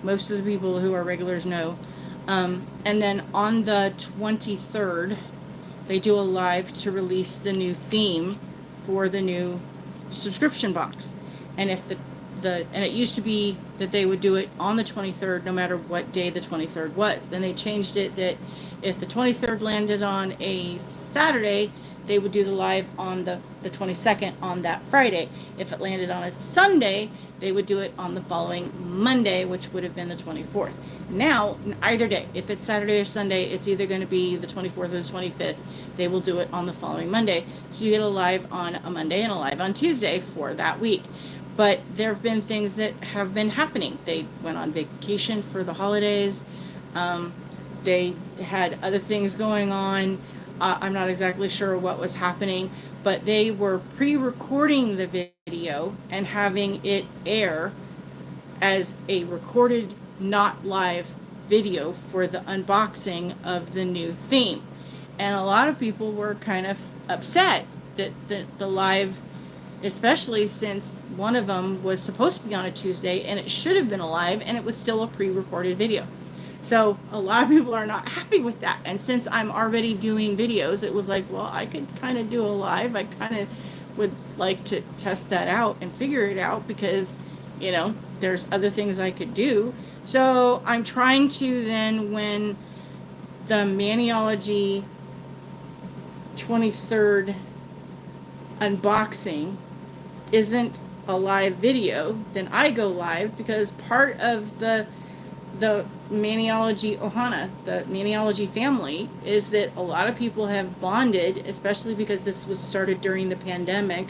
Most of the people who are regulars know. And then on the 23rd, they do a live to release the new theme for the new subscription box. And if and it used to be that they would do it on the 23rd, no matter what day the 23rd was. Then they changed it that if the 23rd landed on a Saturday, they would do the live on the 22nd on that Friday. If it landed on a Sunday, they would do it on the following Monday, which would have been the 24th. Now, either day, if it's Saturday or Sunday, it's either going to be the 24th or the 25th. They will do it on the following Monday. So you get a live on a Monday and a live on Tuesday for that week. But there have been things that have been happening. They went on vacation for the holidays. They had other things going on. I'm not exactly sure what was happening, but they were pre-recording the video and having it air as a recorded not live video for the unboxing of the new theme. And a lot of people were kind of upset that the live, especially since one of them was supposed to be on a Tuesday and it should have been a live and it was still a pre-recorded video. So a lot of people are not happy with that. And since I'm already doing videos, it was like, well, I could kind of do a live. I kind of would like to test that out and figure it out because, you know, there's other things I could do. So I'm trying to then, when the Maniology 23rd unboxing isn't a live video, then I go live, because part of the Maniology Ohana, the Maniology family, is that a lot of people have bonded, especially because this was started during the pandemic,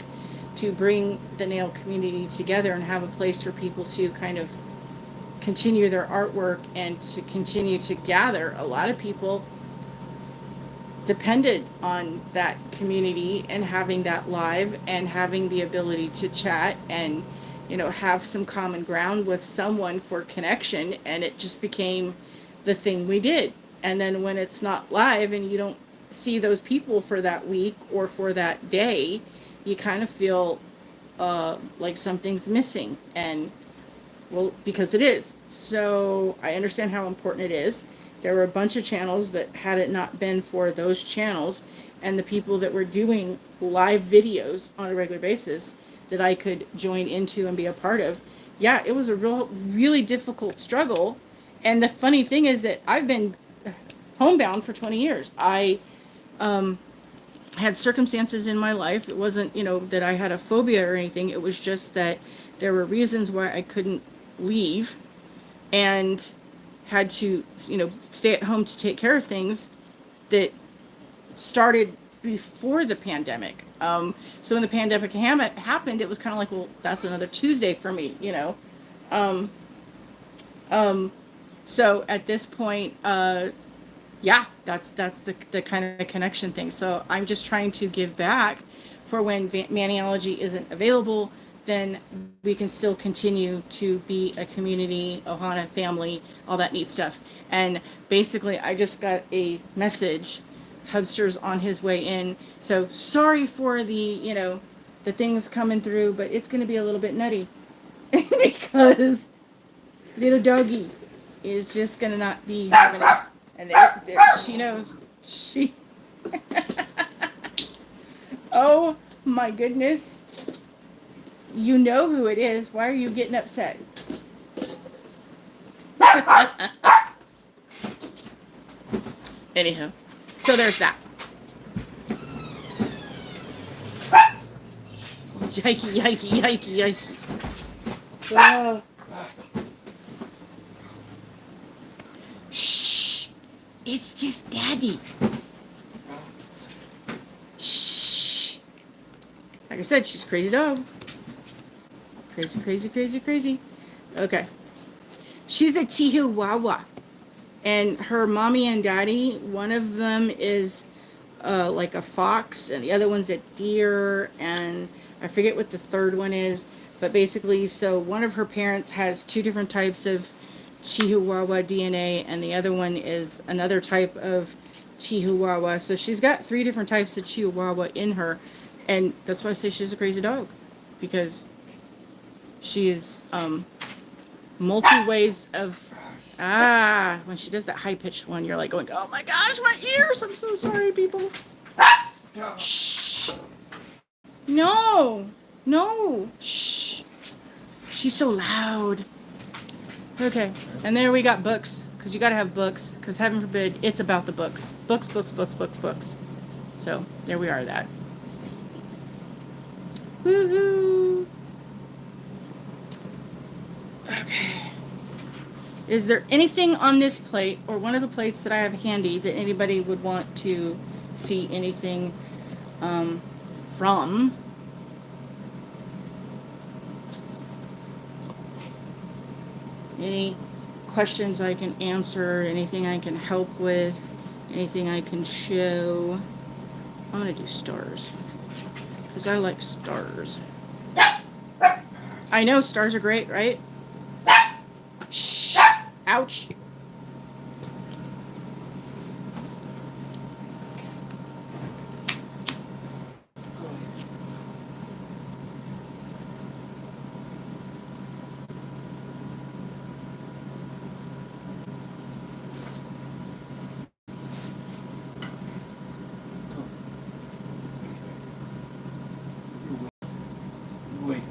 to bring the nail community together and have a place for people to kind of continue their artwork and to continue to gather. A lot of people depended on that community and having that live and having the ability to chat and, you know, have some common ground with someone for connection, and it just became the thing we did. And then when it's not live and you don't see those people for that week or for that day, you kind of feel like something's missing. And well, because it is. So I understand how important it is. There were a bunch of channels that, had it not been for those channels and the people that were doing live videos on a regular basis that I could join into and be a part of, yeah, it was a really difficult struggle. And the funny thing is that I've been homebound for 20 years. I had circumstances in my life. It wasn't, you know, that I had a phobia or anything. It was just that there were reasons why I couldn't leave and had to, you know, stay at home to take care of things that started before the pandemic. So when the pandemic happened, it was kind of like, well, that's another Tuesday for me, you know. So at this point, yeah, that's the kind of connection thing. So I'm just trying to give back for when Maniology isn't available, then we can still continue to be a community, Ohana family, all that neat stuff. And basically, I just got a message. Hubster's on his way in. So sorry for the, you know, the things coming through, but it's going to be a little bit nutty because little doggy is just going to not be having it. And there, she knows. She. Oh my goodness. You know who it is. Why are you getting upset? Anyhow, so there's that. Yikey, yikey, yikey, yikey. Shh. It's just Daddy. Shh. Like I said, she's a crazy dog. Crazy, crazy, crazy, crazy. Okay. She's a Chihuahua. And her mommy and daddy, one of them is like a fox, and the other one's a deer, and I forget what the third one is. But basically, so one of her parents has two different types of Chihuahua DNA, and the other one is another type of Chihuahua. So she's got three different types of Chihuahua in her. And that's why I say she's a crazy dog, because she is multi ways of, when she does that high-pitched one, you're like going, oh my gosh, my ears, I'm so sorry, people. Shh. No, shh. She's so loud. Okay, and there we got books, because you got to have books, because heaven forbid, it's about the books. Books. So, there we are, that. Woohoo. Okay. Is there anything on this plate or one of the plates that I have handy that anybody would want to see anything from? Any questions I can answer, anything I can help with, anything I can show? I'm going to do stars, because I like stars. I know stars are great, right? Shh. Ouch.
Wait.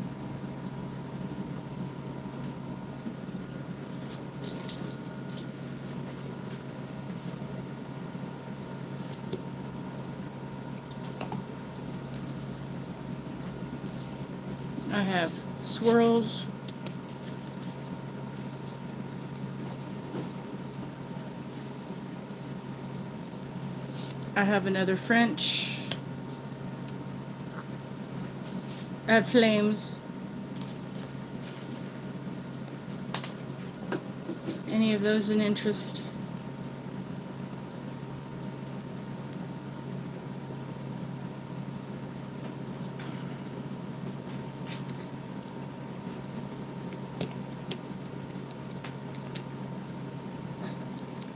I have swirls. I have another French. I have flames. Any of those in interest?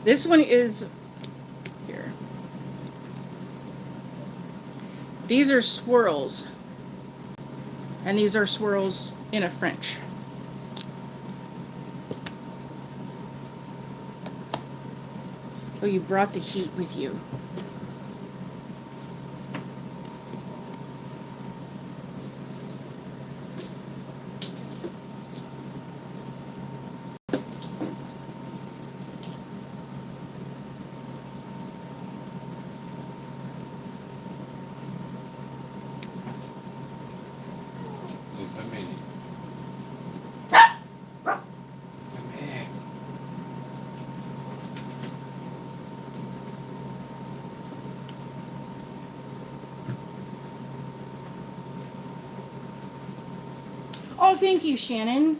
This one is here. These are swirls. And these are swirls in a French. Oh, you brought the heat with you. Oh, thank you, Shannon.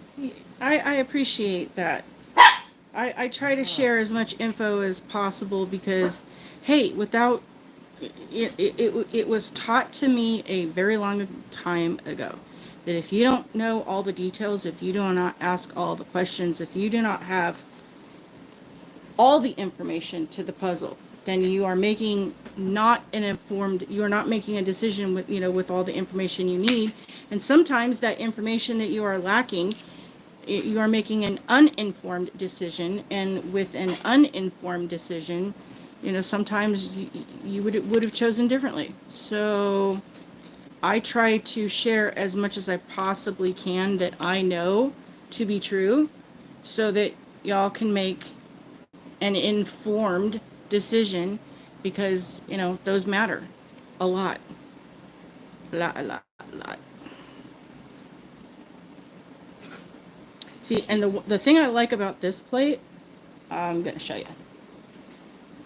I appreciate that. I try to share as much info as possible because, hey, without it was taught to me a very long time ago that if you don't know all the details, if you do not ask all the questions, if you do not have all the information to the puzzle, then you are making not an informed, you are not making a decision with, with all the information you need. And sometimes that information that you are lacking, you are making an uninformed decision. And with an uninformed decision, sometimes you would have chosen differently. So I try to share as much as I possibly can that I know to be true so that y'all can make an informed decision, because those matter a lot. A lot. See, and the thing I like about this plate, I'm gonna show you.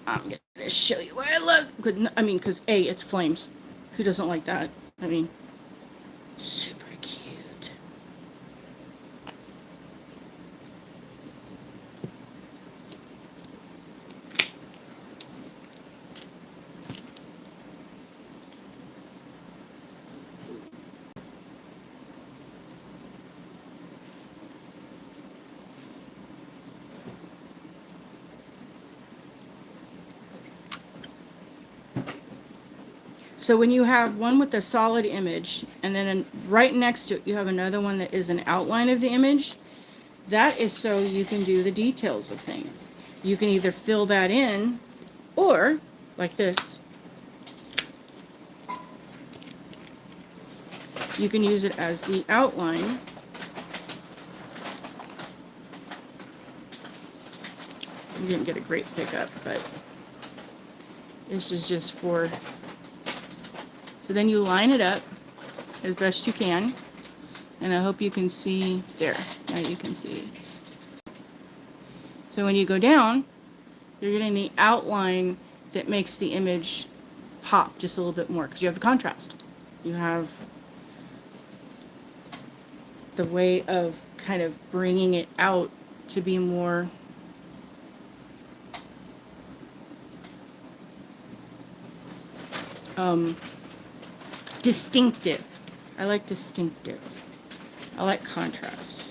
I'm gonna show you what I love. Because A, it's flames. Who doesn't like that? Super cute. So when you have one with a solid image, and then right next to it, you have another one that is an outline of the image, that is so you can do the details of things. You can either fill that in, or, like this, you can use it as the outline. You didn't get a great pickup, but this is just for... So then you line it up as best you can. And I hope you can see there. Now you can see. So when you go down, you're getting the outline that makes the image pop just a little bit more because you have the contrast. You have the way of kind of bringing it out to be more distinctive. I like distinctive. I like contrast.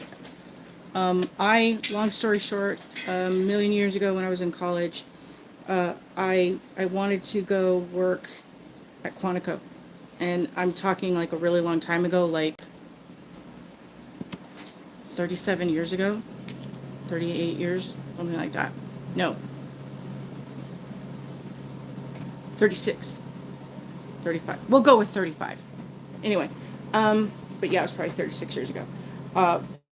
Long story short, a million years ago when I was in college, I wanted to go work at Quantico. And I'm talking like a really long time ago, like 37 years ago, 38 years, something like that. No, 36, 35. We'll go with 35. Anyway, but yeah, it was probably 36 years ago.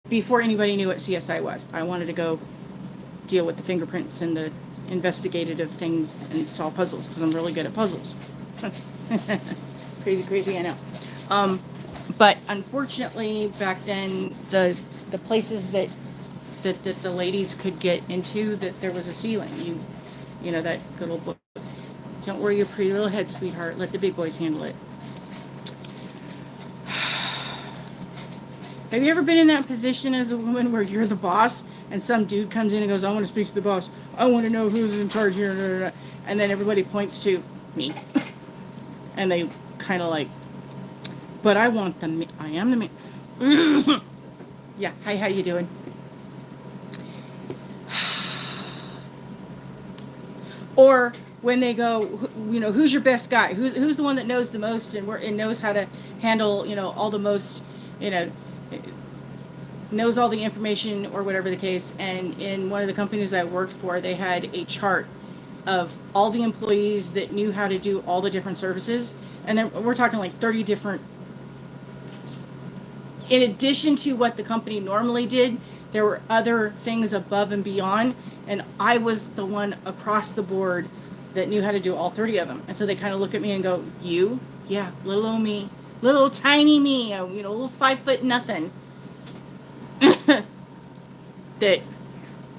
Before anybody knew what CSI was, I wanted to go deal with the fingerprints and the investigative things and solve puzzles because I'm really good at puzzles. Crazy, I know. But unfortunately, back then, the places that the ladies could get into, that there was a ceiling. You know that good old book. Don't worry your pretty little head, sweetheart. Let the big boys handle it. Have you ever been in that position as a woman where you're the boss and some dude comes in and goes, I want to speak to the boss. I want to know who's in charge here. And then everybody points to me. And they kind of like, but I want the, I am the man. Yeah, hi, how you doing? Or when they go, you know, who's your best guy? Who's the one that knows the most and knows how to handle, you know, all the most, you know, knows all the information or whatever the case. And in one of the companies I worked for, they had a chart of all the employees that knew how to do all the different services. And then we're talking like 30 different, in addition to what the company normally did, there were other things above and beyond. And I was the one across the board that knew how to do all 30 of them. And so they kind of look at me and go, you? Yeah, little old me. Little old tiny me, you know, little 5 foot nothing. That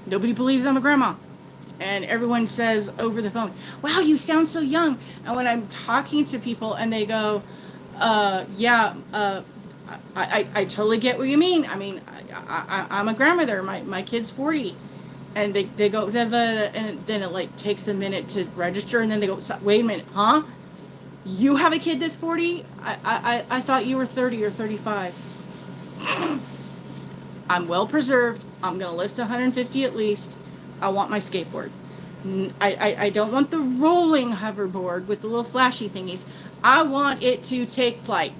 nobody believes I'm a grandma. And everyone says over the phone, wow, you sound so young. And when I'm talking to people and they go, I totally get what you mean. I mean, I'm a grandmother. My kid's 40. And they go, and then it like takes a minute to register. And then they go, wait a minute, huh? You have a kid that's 40? I thought you were 30 or 35. I'm well preserved. I'm going to lift 150 at least. I want my skateboard. I don't want the rolling hoverboard with the little flashy thingies. I want it to take flight.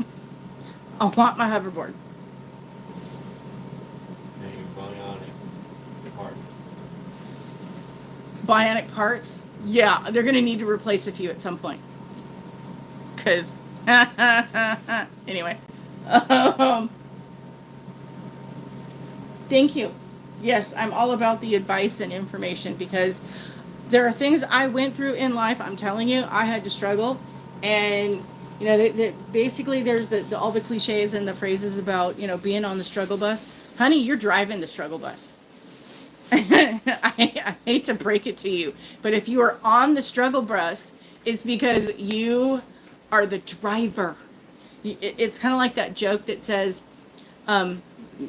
I want my hoverboard. Bionic parts? Yeah, they're going to need to replace a few at some point. Because, anyway. Thank you. Yes, I'm all about the advice and information because there are things I went through in life. I'm telling you, I had to struggle. And, you know, basically there's all the cliches and the phrases about, you know, being on the struggle bus. Honey, you're driving the struggle bus. I hate to break it to you, but if you are on the struggle bus, it's because you are the driver. It's kind of like that joke that says,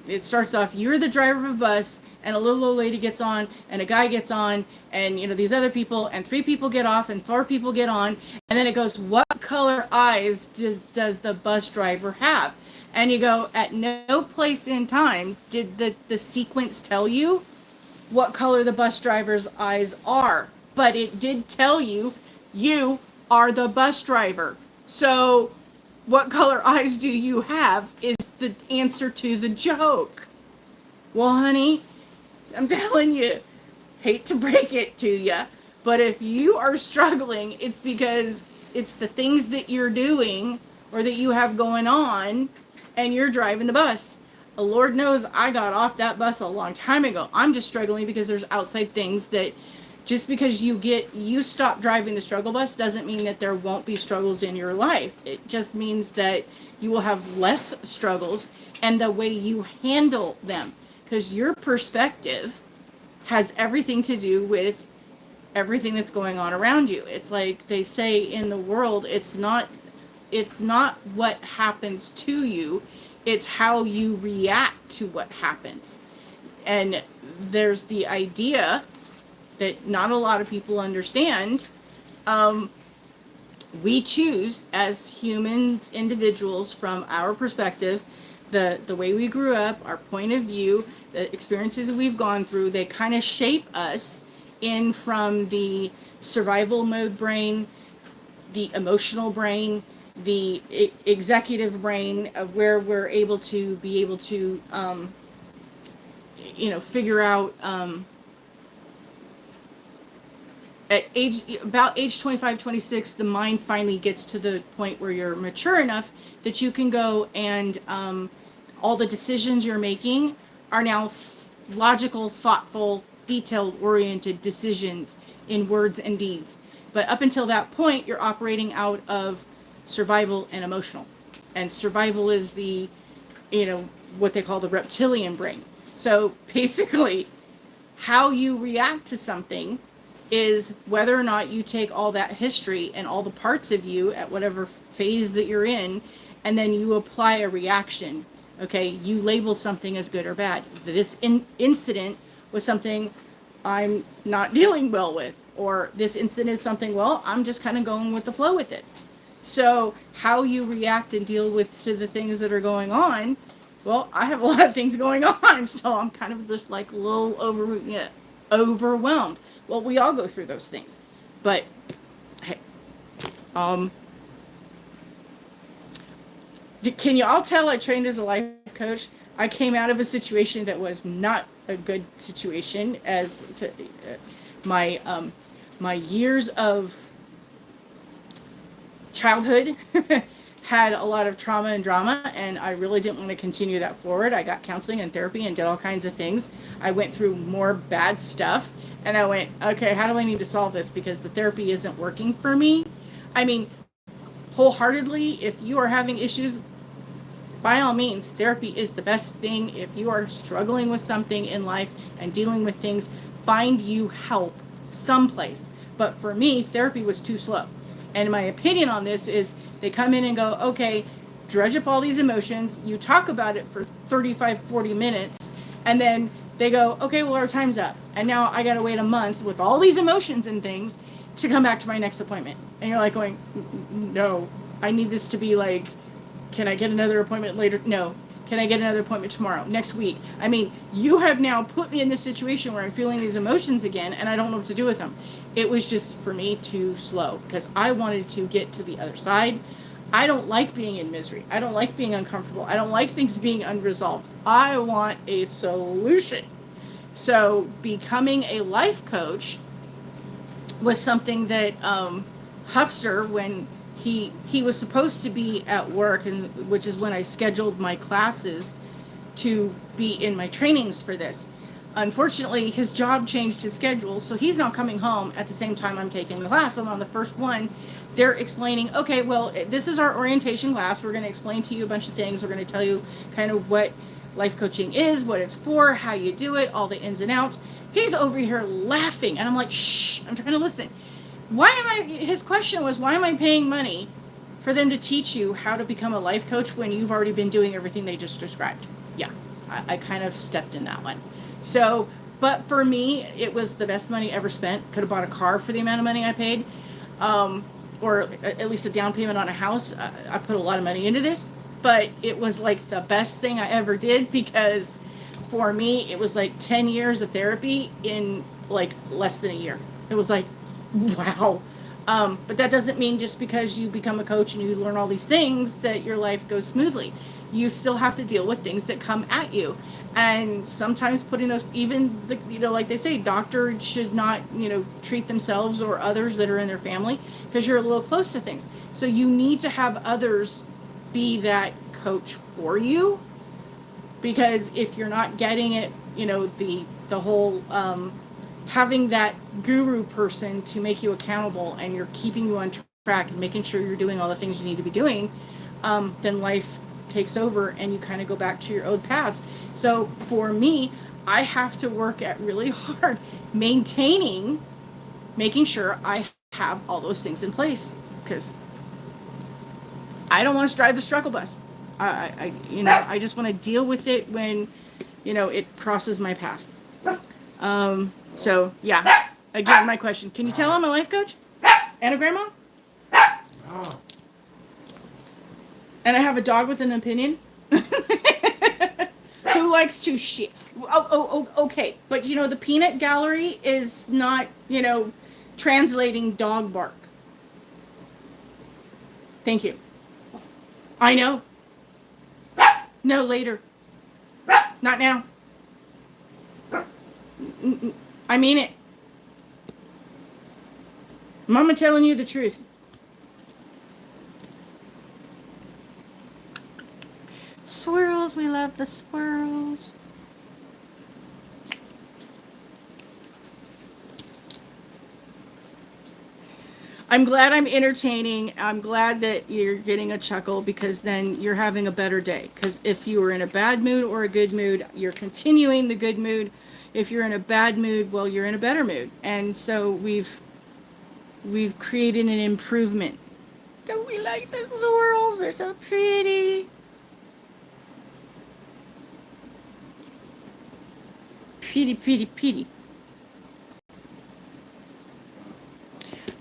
it starts off, you're the driver of a bus, and a little old lady gets on, and a guy gets on, and, you know, these other people, and 3 people get off, and 4 people get on, and then it goes, what color eyes does the bus driver have? And you go, at no place in time did the sequence tell you what color the bus driver's eyes are, but it did tell you, you are the bus driver. So what color eyes do you have is the answer to the joke. Well, honey, I'm telling you, hate to break it to you, but if you are struggling, it's because it's the things that you're doing or that you have going on and you're driving the bus. Lord knows I got off that bus a long time ago. I'm just struggling because there's outside things that just because you stop driving the struggle bus doesn't mean that there won't be struggles in your life. It just means that you will have less struggles and the way you handle them, because your perspective has everything to do with everything that's going on around you. It's like they say in the world, it's not what happens to you, it's how you react to what happens. And there's the idea that not a lot of people understand. We choose as humans, individuals, from our perspective, the way we grew up, our point of view, the experiences we've gone through, they kind of shape us in from the survival mode brain, the emotional brain, the executive brain of where we're able to figure out at about age 25, 26, the mind finally gets to the point where you're mature enough that you can go and all the decisions you're making are now logical, thoughtful, detailed oriented decisions in words and deeds. But up until that point, you're operating out of survival and emotional. And survival is the, what they call the reptilian brain. So basically, how you react to something is whether or not you take all that history and all the parts of you at whatever phase that you're in, and then you apply a reaction. Okay, you label something as good or bad. This incident was something I'm not dealing well with, or this incident is something, well, I'm just kind of going with the flow with it. So how you react and deal with to the things that are going on, well, I have a lot of things going on, so I'm kind of just like a little overwhelmed. Well, we all go through those things, but hey, can you all tell I trained as a life coach? I came out of a situation that was not a good situation, as to my years of childhood had a lot of trauma and drama, and I really didn't want to continue that forward. I got counseling and therapy and did all kinds of things. I went through more bad stuff, and I went, okay, how do I need to solve this? Because the therapy isn't working for me. I mean, wholeheartedly, if you are having issues, by all means, therapy is the best thing. If you are struggling with something in life and dealing with things, find you help someplace. But for me, therapy was too slow. And my opinion on this is they come in and go, okay, dredge up all these emotions. You talk about it for 35, 40 minutes. And then they go, okay, well, our time's up. And now I got to wait a month with all these emotions and things to come back to my next appointment. And you're like going, no, I need this to be like, can I get another appointment later? No. Can I get another appointment tomorrow, next week? I mean, you have now put me in this situation where I'm feeling these emotions again, and I don't know what to do with them. It was just, for me, too slow, because I wanted to get to the other side. I don't like being in misery. I don't like being uncomfortable. I don't like things being unresolved. I want a solution. So becoming a life coach was something that Hupster, when he was supposed to be at work, and which is when I scheduled my classes to be in my trainings for this. Unfortunately, his job changed his schedule, so he's not coming home at the same time I'm taking the class. And on the first one, they're explaining, okay, well, this is our orientation class. We're going to explain to you a bunch of things. We're going to tell you kind of what life coaching is, what it's for, how you do it, all the ins and outs. He's over here laughing, and I'm like, shh, I'm trying to listen. His question was, why am I paying money for them to teach you how to become a life coach when you've already been doing everything they just described? Yeah, I kind of stepped in that one. So, but for me, it was the best money ever spent. Could have bought a car for the amount of money I paid, or at least a down payment on a house. I put a lot of money into this, but it was like the best thing I ever did, because for me, it was like 10 years of therapy in like less than a year. It was like, wow. But that doesn't mean just because you become a coach and you learn all these things that your life goes smoothly. You still have to deal with things that come at you. And sometimes putting those, even, like they say, doctors should not, treat themselves or others that are in their family, because you're a little close to things. So you need to have others be that coach for you, because if you're not getting it, the whole, having that guru person to make you accountable, and you're keeping you on track and making sure you're doing all the things you need to be doing, then life takes over and you kind of go back to your old past. So for me, I have to work at really hard making sure I have all those things in place, because I don't want to drive the struggle bus. I just want to deal with it when, it crosses my path. So yeah, again, my question, can you tell I'm a life coach and a grandma? Oh. And I have a dog with an opinion. likes to shit. Okay. But the peanut gallery is not, translating dog bark. Thank you. I know. No, later. Not now. I mean it. Mama telling you the truth. Swirls, we love the swirls. I'm glad I'm entertaining. I'm glad that you're getting a chuckle, because then you're having a better day. Because if you were in a bad mood or a good mood, you're continuing the good mood. If you're in a bad mood, well, you're in a better mood. And so we've created an improvement. Don't we like the swirls? They're so pretty. Pretty, pretty, pretty.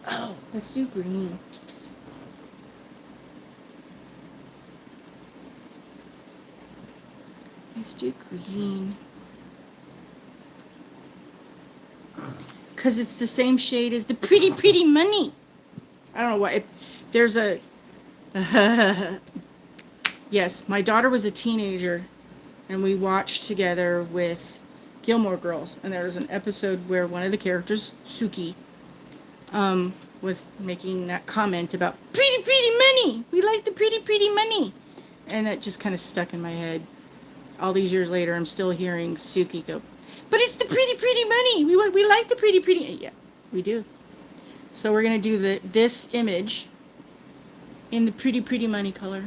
Oh, let's do green. Let's do green. Because it's the same shade as the pretty, pretty money. I don't know why. There's a... Yes, my daughter was a teenager, and we watched together with Gilmore Girls. And there was an episode where one of the characters, Suki, was making that comment about pretty, pretty money. We like the pretty, pretty money. And that just kind of stuck in my head. All these years later, I'm still hearing Suki go, but it's the pretty, pretty money. We like the pretty, pretty. Yeah, we do. So we're going to do this image in the pretty, pretty money color.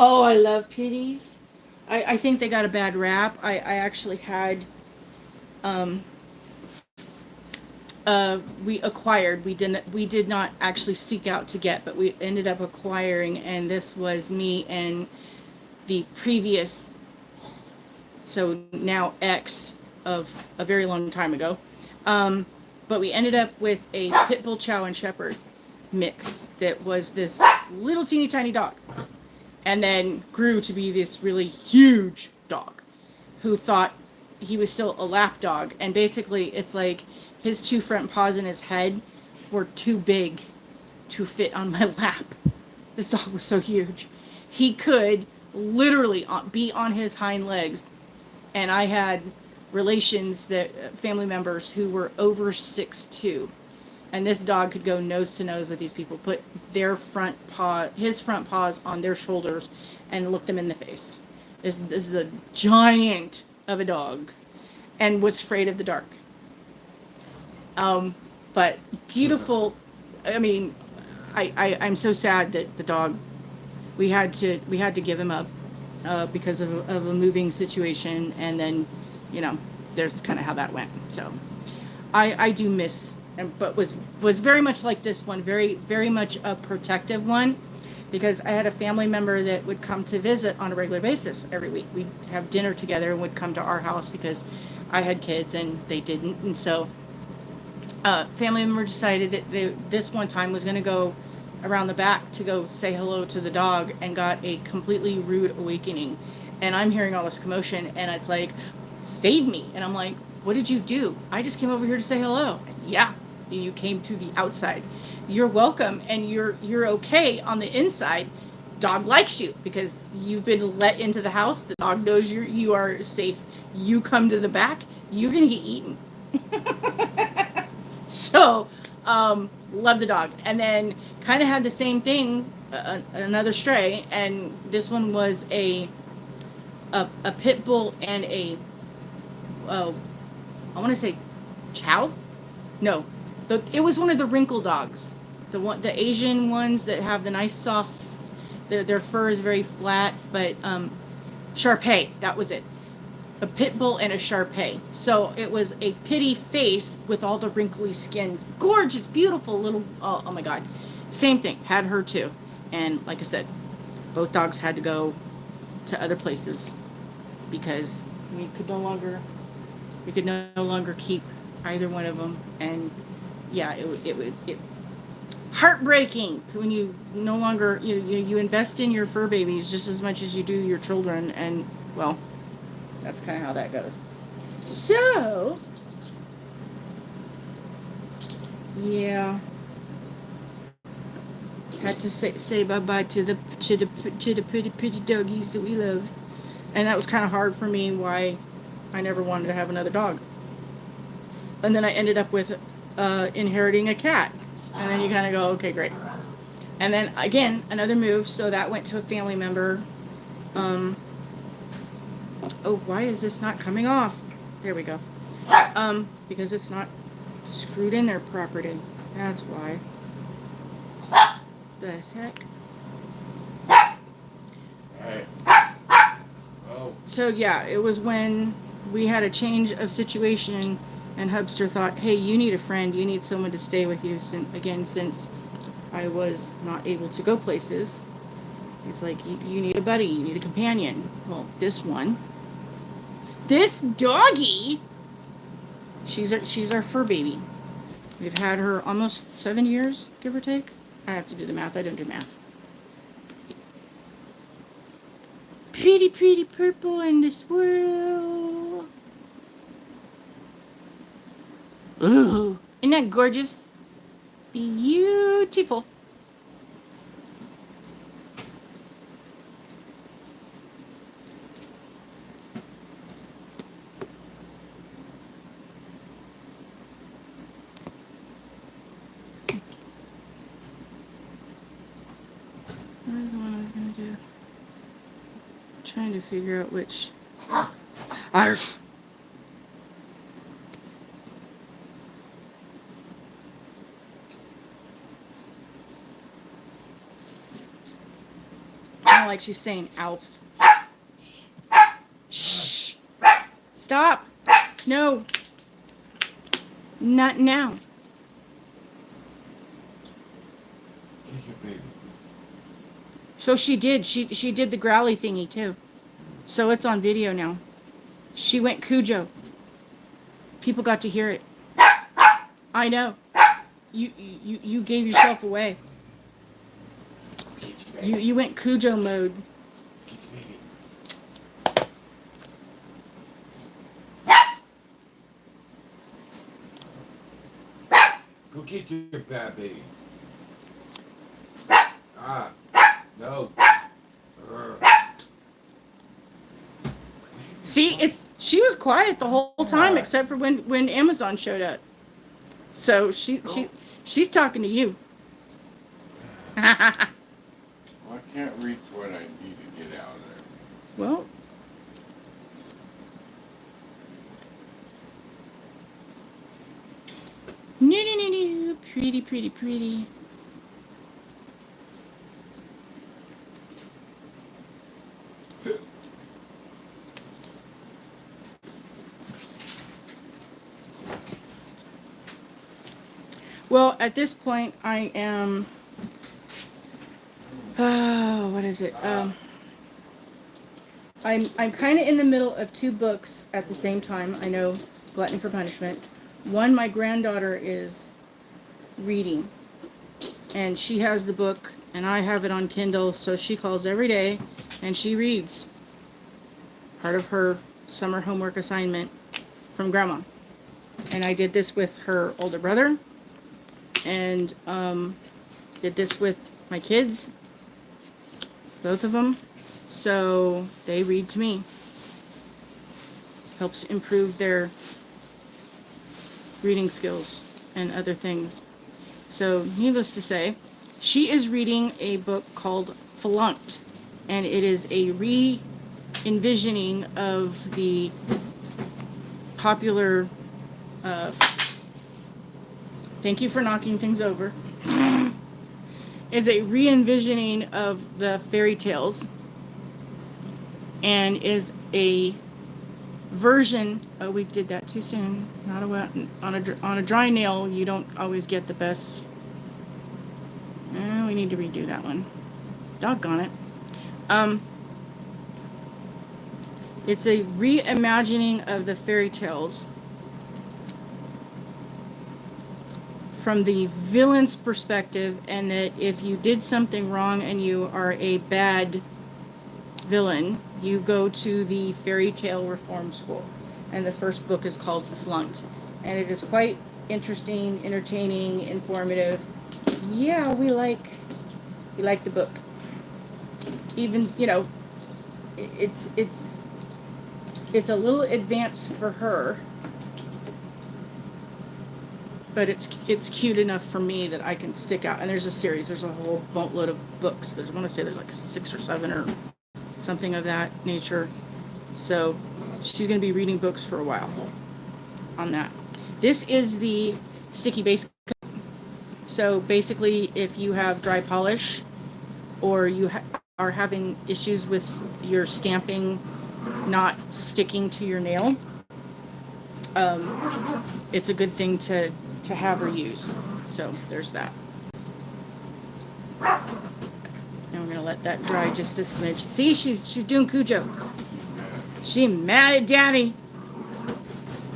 Oh, I love pitties. I think they got a bad rap. I actually had, we acquired. We did not actually seek out to get, but we ended up acquiring, and this was me and the previous, so now ex of a very long time ago. But we ended up with a Pit Bull Chow and Shepherd mix that was this little teeny tiny dog. And then grew to be this really huge dog who thought he was still a lap dog. And basically, it's like his two front paws and his head were too big to fit on my lap. This dog was so huge. He could literally be on his hind legs. And I had relations, family members who were over 6'2". And this dog could go nose to nose with these people, put his front paws on their shoulders and look them in the face. This is a giant of a dog and was afraid of the dark. But beautiful. I mean, I'm so sad that the dog, we had to give him up because of a moving situation. And then, there's kind of how that went. So I do miss, but was very much like this one, very, very much a protective one, because I had a family member that would come to visit on a regular basis every week. We'd have dinner together and would come to our house because I had kids and they didn't. And so family member decided that this one time was going to go around the back to go say hello to the dog, and got a completely rude awakening. And I'm hearing all this commotion, and it's like, save me. And I'm like, what did you do? I just came over here to say hello. Yeah, you came through the outside. You're welcome, and you're okay on the inside. Dog likes you because you've been let into the house. The dog knows you are safe. You come to the back, you're gonna get eaten. So love the dog. And then kind of had the same thing, another stray, and this one was a pit bull and I want to say chow. No, it was one of the wrinkle dogs, the Asian ones that have the nice soft, their fur is very flat, but Shar-Pei, that was it. A pit bull and a Shar-Pei. So it was a pitty face with all the wrinkly skin. Gorgeous, beautiful little, oh my God. Same thing, had her too. And like I said, both dogs had to go to other places because we We could no longer keep either one of them, and yeah, it was heartbreaking when you no longer you invest in your fur babies just as much as you do your children, and well, that's kind of how that goes. So yeah, had to say bye bye to the pretty doggies that we love, and that was kind of hard for me. Why I never wanted to have another dog, and then I ended up with inheriting a cat, and then you kind of go, okay, great. And then again, another move, so that went to a family member. Oh, why is this not coming off? There we go. Because it's not screwed in there properly. That's why. The heck? So yeah, it was when we had a change of situation, and Hubster thought, hey, you need a friend, you need someone to stay with you, since I was not able to go places. It's like, you need a buddy, you need a companion. Well, this doggy, she's our fur baby. We've had her almost 7 years, give or take. I have to do the math, I don't do math. Pretty, pretty purple in this world. Ooh, isn't that gorgeous? Beautiful. Where's the one I was gonna do? Trying to figure out which. Arf. I don't like she's saying Alf. Shh. Stop. No. Not now. So she did. She did the growly thingy too. So it's on video now. She went Cujo. People got to hear it. I know. You gave yourself away. You went Cujo mode.
Go get your bad baby. No.
See, she was quiet the whole time except for when Amazon showed up. So she's talking to you.
Well, I can't reach what I need to get out of there.
Well, no, pretty, pretty, pretty. Well, at this point, I am. What is it? I'm kind of in the middle of two books at the same time. I know, Gluttony for Punishment. One, my granddaughter is reading, and she has the book, and I have it on Kindle. So she calls every day, and she reads. Part of her summer homework assignment from Grandma, and I did this with her older brother. And did this with my kids, both of them, so they read to me. Helps improve their reading skills and other things. So needless to say, she is reading a book called Flunked, and it is a re-envisioning of the popular thank you for knocking things over. It's a re-envisioning of the fairy tales, and is a version. Oh, we did that too soon. Not on a dry nail. You don't always get the best. We need to redo that one. Doggone it. It's a reimagining of the fairy tales, from the villain's perspective, and that if you did something wrong and you are a bad villain, you go to the fairy tale reform school. And the first book is called Flunked. And it is quite interesting, entertaining, informative. Yeah, we like the book. Even, you know, it's a little advanced for her, but it's cute enough for me that I can stick out. And there's a series. There's a whole boatload of books. I want to say there's like 6 or 7 or something of that nature. So she's going to be reading books for a while on that. This is the sticky base. So basically, if you have dry polish or you are having issues with your stamping not sticking to your nail, it's a good thing to have or use. So there's that. And we're gonna let that dry just a smidge. See, she's doing Cujo. She mad at Daddy.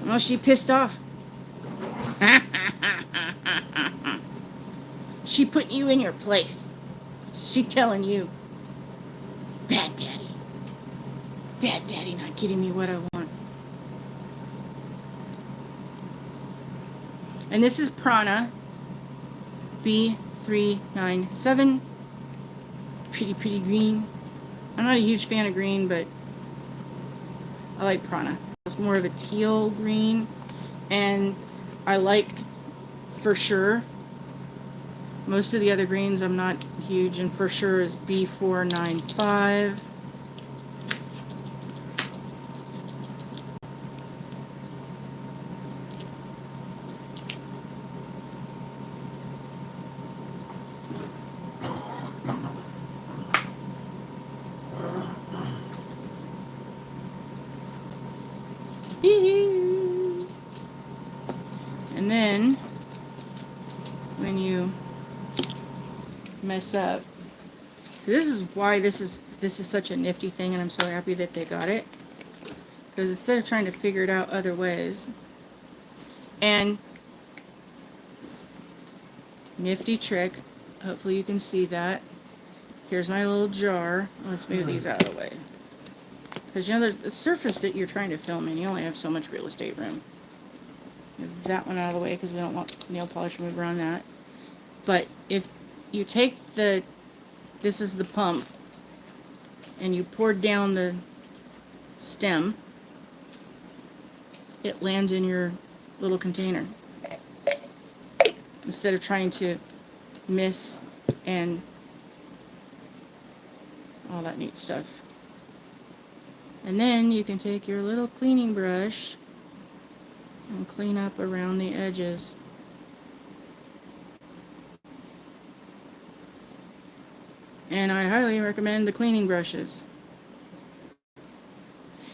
Well, she pissed off. She put you in your place. She telling you, bad Daddy. Bad Daddy not getting me what I want. And this is Prana B397. Pretty green. I'm not a huge fan of green, but I like Prana. It's more of a teal green, and I like For Sure. Most of the other greens I'm not huge, and For Sure is B495. And then when you mess up, so this is why this is such a nifty thing, and I'm so happy that they got it, because instead of trying to figure it out other ways, and nifty trick, hopefully you can see that. Here's my little jar. Let's move these out of the way, because you know the surface that you're trying to film in, you only have so much real estate room. Move that one out of the way because we don't want nail polish remover on that. But if you take this is the pump, and you pour down the stem, it lands in your little container. Instead of trying to miss and all that neat stuff. And then you can take your little cleaning brush and clean up around the edges. And I highly recommend the cleaning brushes.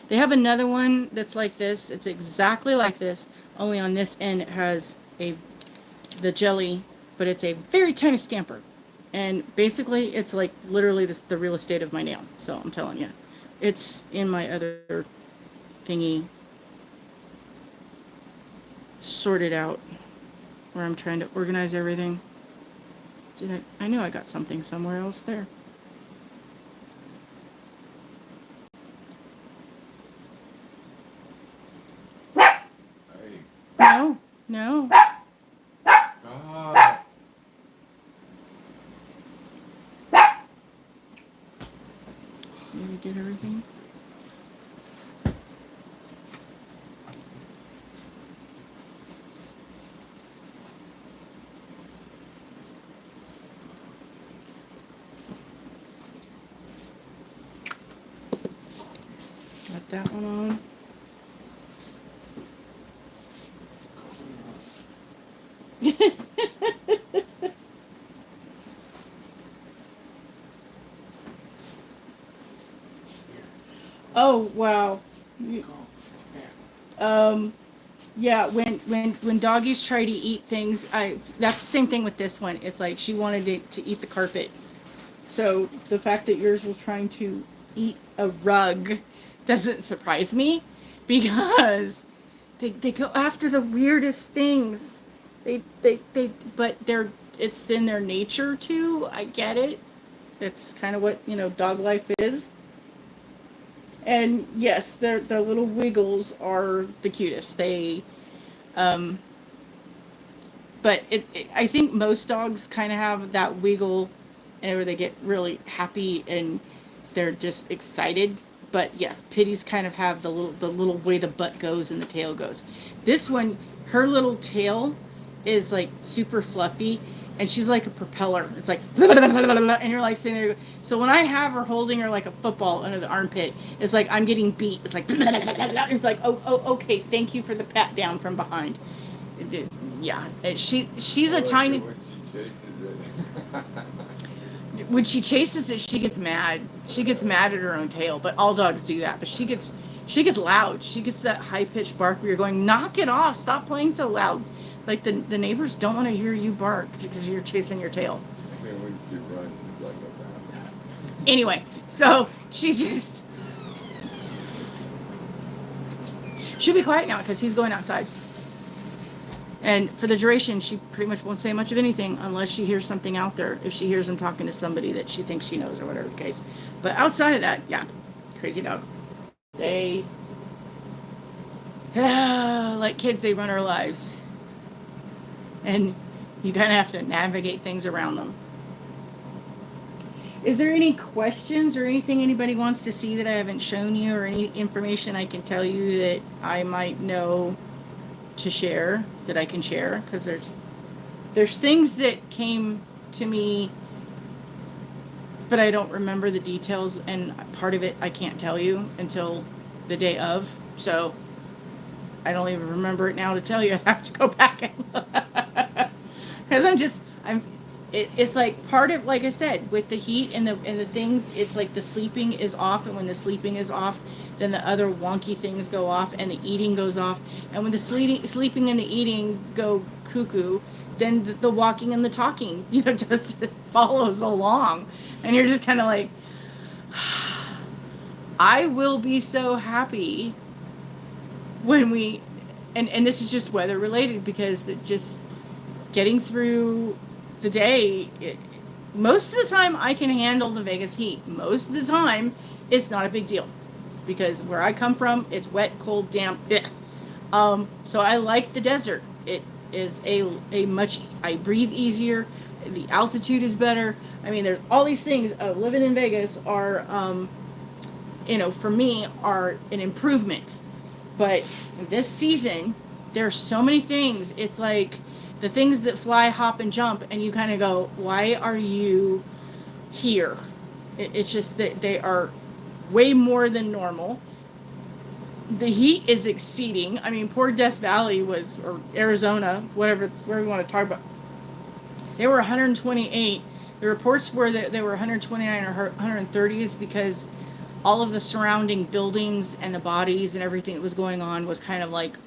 They have another one that's like this. It's exactly like this, only on this end it has the jelly, but it's a very tiny stamper. And basically it's like literally the real estate of my nail. So I'm telling you, it's in my other thingy sorted out where I'm trying to organize everything. I knew I got something somewhere else there.
Hey.
No.
God.
Did we get everything? Got that one on. Oh wow. Yeah, when doggies try to eat things, that's the same thing with this one. It's like she wanted it to eat the carpet. So the fact that yours was trying to eat a rug doesn't surprise me, because they go after the weirdest things. but it's in their nature to. I get it. That's kind of what, dog life is. And yes, their little wiggles are the cutest. Um, but I think most dogs kind of have that wiggle, where they get really happy and they're just excited. But yes, pitties kind of have the little way the butt goes and the tail goes. This one, her little tail is like super fluffy, and she's like a propeller. It's like, and you're like sitting there. So when I have her holding her like a football under the armpit, it's like I'm getting beat. It's like, it's like, oh, okay, thank you for the pat down from behind. Yeah, she's a tiny. When she chases it, she gets mad. She gets mad at her own tail. But all dogs do that. But she gets loud. She gets that high pitched bark where you're going, knock it off. Stop playing so loud. Like the neighbors don't want to hear you bark because you're chasing your tail. Anyway, so she'll be quiet now because he's going outside. And for the duration, she pretty much won't say much of anything unless she hears something out there. If she hears him talking to somebody that she thinks she knows or whatever the case. But outside of that, yeah, crazy dog. They, like kids, they run our lives. And you kind of have to navigate things around them. Is there any questions or anything anybody wants to see that I haven't shown you, or any information I can tell you that I might know to share, that I can share? Because there's things that came to me, but I don't remember the details, and part of it I can't tell you until the day of. So I don't even remember it now to tell you. I have to go back and because it's like part of, like I said, with the heat and the things, it's like the sleeping is off, and when the sleeping is off, then the other wonky things go off, and the eating goes off, and when the sleeping and the eating go cuckoo, then the walking and the talking, just follows along, and you're just kind of like, I will be so happy when we, and this is just weather related, because just getting through the day, most of the time I can handle the Vegas heat. Most of the time it's not a big deal, because where I come from, it's wet, cold, damp. So I like the desert. It is a much, I breathe easier. The altitude is better. I mean, there's all these things. Living in Vegas are, for me, are an improvement. But this season, there's so many things. It's like the things that fly, hop, and jump, and you kind of go, why are you here? It's just that they are way more than normal. The heat is exceeding. I mean, poor Death Valley or Arizona, whatever you want to talk about. They were 128. The reports were that they were 129 or 130s, because all of the surrounding buildings and the bodies and everything that was going on was kind of like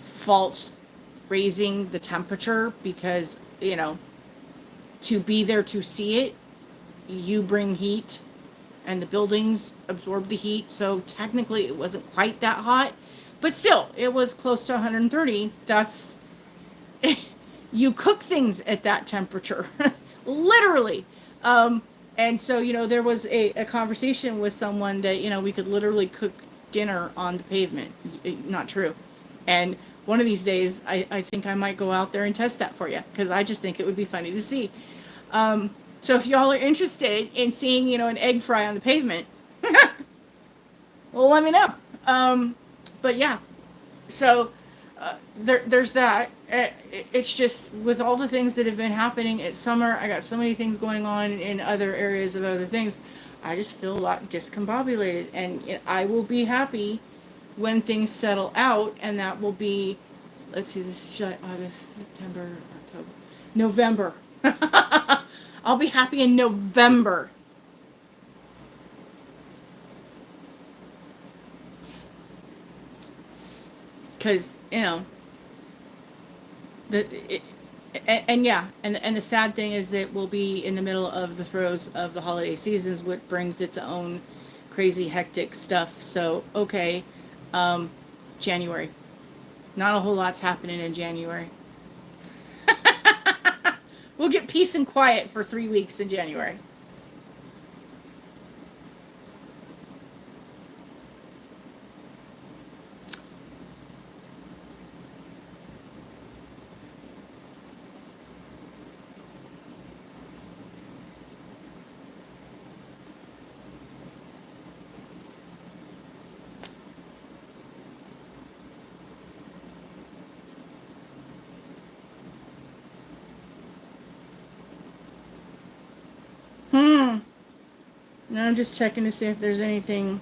false raising the temperature, because to be there to see it, you bring heat and the buildings absorb the heat. So technically it wasn't quite that hot, but still it was close to 130. That's you cook things at that temperature. Literally. And so there was a conversation with someone that we could literally cook dinner on the pavement. Not true. And one of these days, I think I might go out there and test that for you, because I just think it would be funny to see. So if y'all are interested in seeing, an egg fry on the pavement, well, let me know. But yeah, so there's that. It's just with all the things that have been happening. It's summer. I got so many things going on in other areas of other things. I just feel a lot discombobulated, and I will be happy when things settle out, and that will be, let's see, this is July, August, September, October, November. I'll be happy in November. Because, and the sad thing is that we'll be in the middle of the throes of the holiday seasons, which brings its own crazy, hectic stuff. So, okay. January. Not a whole lot's happening in January. We'll get peace and quiet for 3 weeks in January. No, I'm just checking to see if there's anything.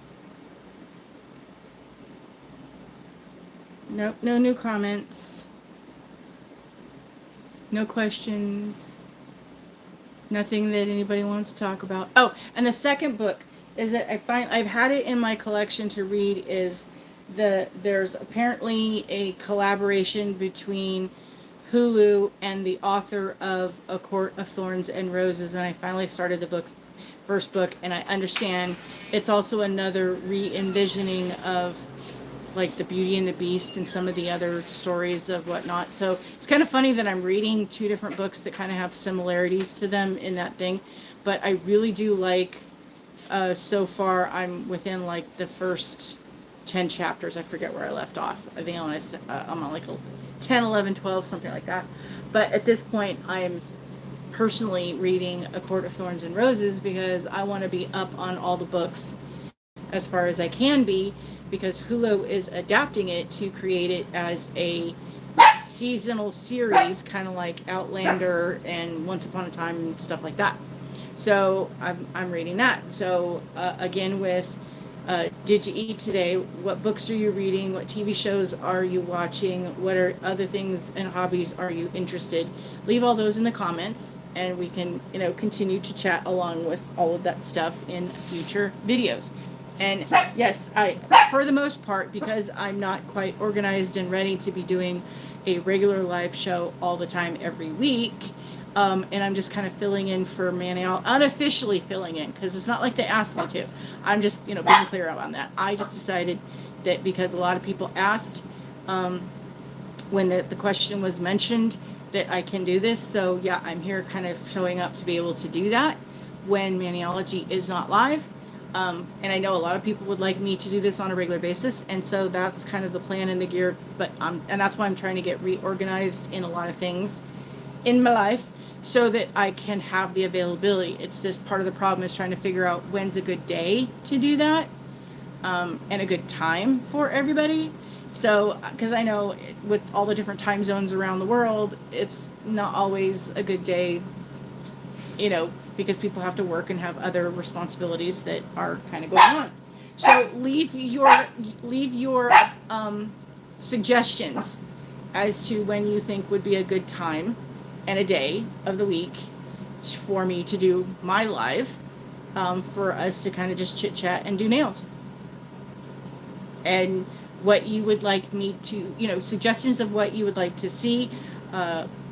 Nope, no new comments. No questions. Nothing that anybody wants to talk about. Oh, and the second book is that I've had it in my collection to read is there's apparently a collaboration between Hulu and the author of A Court of Thorns and Roses, and I finally started the first book, and I understand it's also another re-envisioning of like the Beauty and the Beast and some of the other stories of whatnot. So it's kind of funny that I'm reading two different books that kind of have similarities to them in that thing. But I really do like, so far I'm within like the first 10 chapters. I forget where I left off. I think I'm on like 10, 11, 12, something like that. But at this point, I'm personally reading A Court of Thorns and Roses because I want to be up on all the books as far as I can be, because Hulu is adapting it to create it as a seasonal series, kind of like Outlander and Once Upon a Time and stuff like that. So I'm reading that. So again, with Did You Eat Today? What books are you reading? What TV shows are you watching? What are other things and hobbies are you interested? Leave all those in the comments, and we can continue to chat along with all of that stuff in future videos. And yes, for the most part, because I'm not quite organized and ready to be doing a regular live show all the time every week, and I'm just kind of filling in for Maniology, unofficially filling in, because it's not like they asked me to. I'm just, being clear on that. I just decided that because a lot of people asked when the question was mentioned that I can do this. So yeah, I'm here kind of showing up to be able to do that when Maniology is not live. And I know a lot of people would like me to do this on a regular basis, and so that's kind of the plan and the gear. But and that's why I'm trying to get reorganized in a lot of things in my life so that I can have the availability. It's this part of the problem is trying to figure out when's a good day to do that, and a good time for everybody. So, because I know with all the different time zones around the world, it's not always a good day, because people have to work and have other responsibilities that are kind of going on. So leave your suggestions as to when you think would be a good time and a day of the week for me to do my live, for us to kind of just chit chat and do nails. And what you would like me to, suggestions of what you would like to see,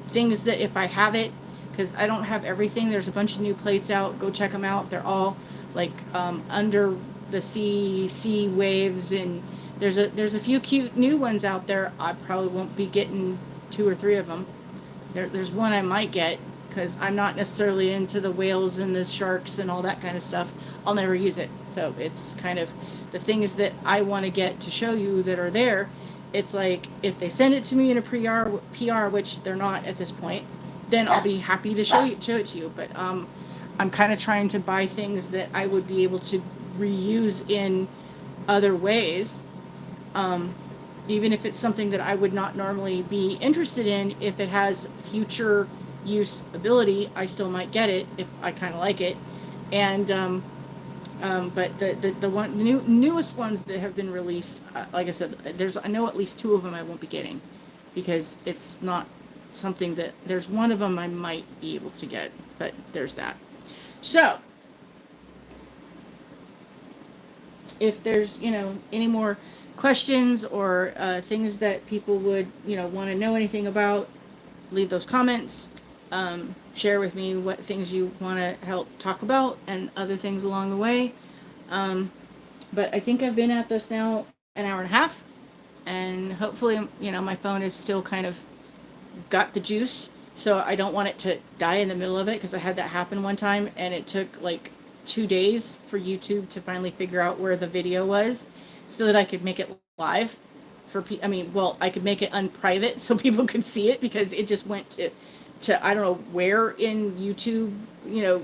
things that if I have it, because I don't have everything. There's a bunch of new plates out. Go check them out. They're all like under the sea waves, and there's a few cute new ones out there. I probably won't be getting 2 or 3 of them. There's one I might get because I'm not necessarily into the whales and the sharks and all that kind of stuff. I'll never use it. So it's kind of the things that I want to get to show you that are there. It's like if they send it to me in a PR, which they're not at this point, then I'll be happy to show it to you. But I'm kind of trying to buy things that I would be able to reuse in other ways, even if it's something that I would not normally be interested in. If it has future use ability, I still might get it if I kind of like it. And but the newest ones that have been released, like I said, I know at least 2 of them I won't be getting because it's not something that there's one of them I might be able to get, but there's that. So if there's any more questions or things that people would want to know anything about, leave those comments. Share with me what things you want to help talk about and other things along the way. But I think I've been at this now an hour and a half, and hopefully my phone is still kind of got the juice. So I don't want it to die in the middle of it, because I had that happen one time and it took like 2 days for YouTube to finally figure out where the video was so that I could make it live for I could make it unprivate so people could see it, because it just went to I don't know where in YouTube,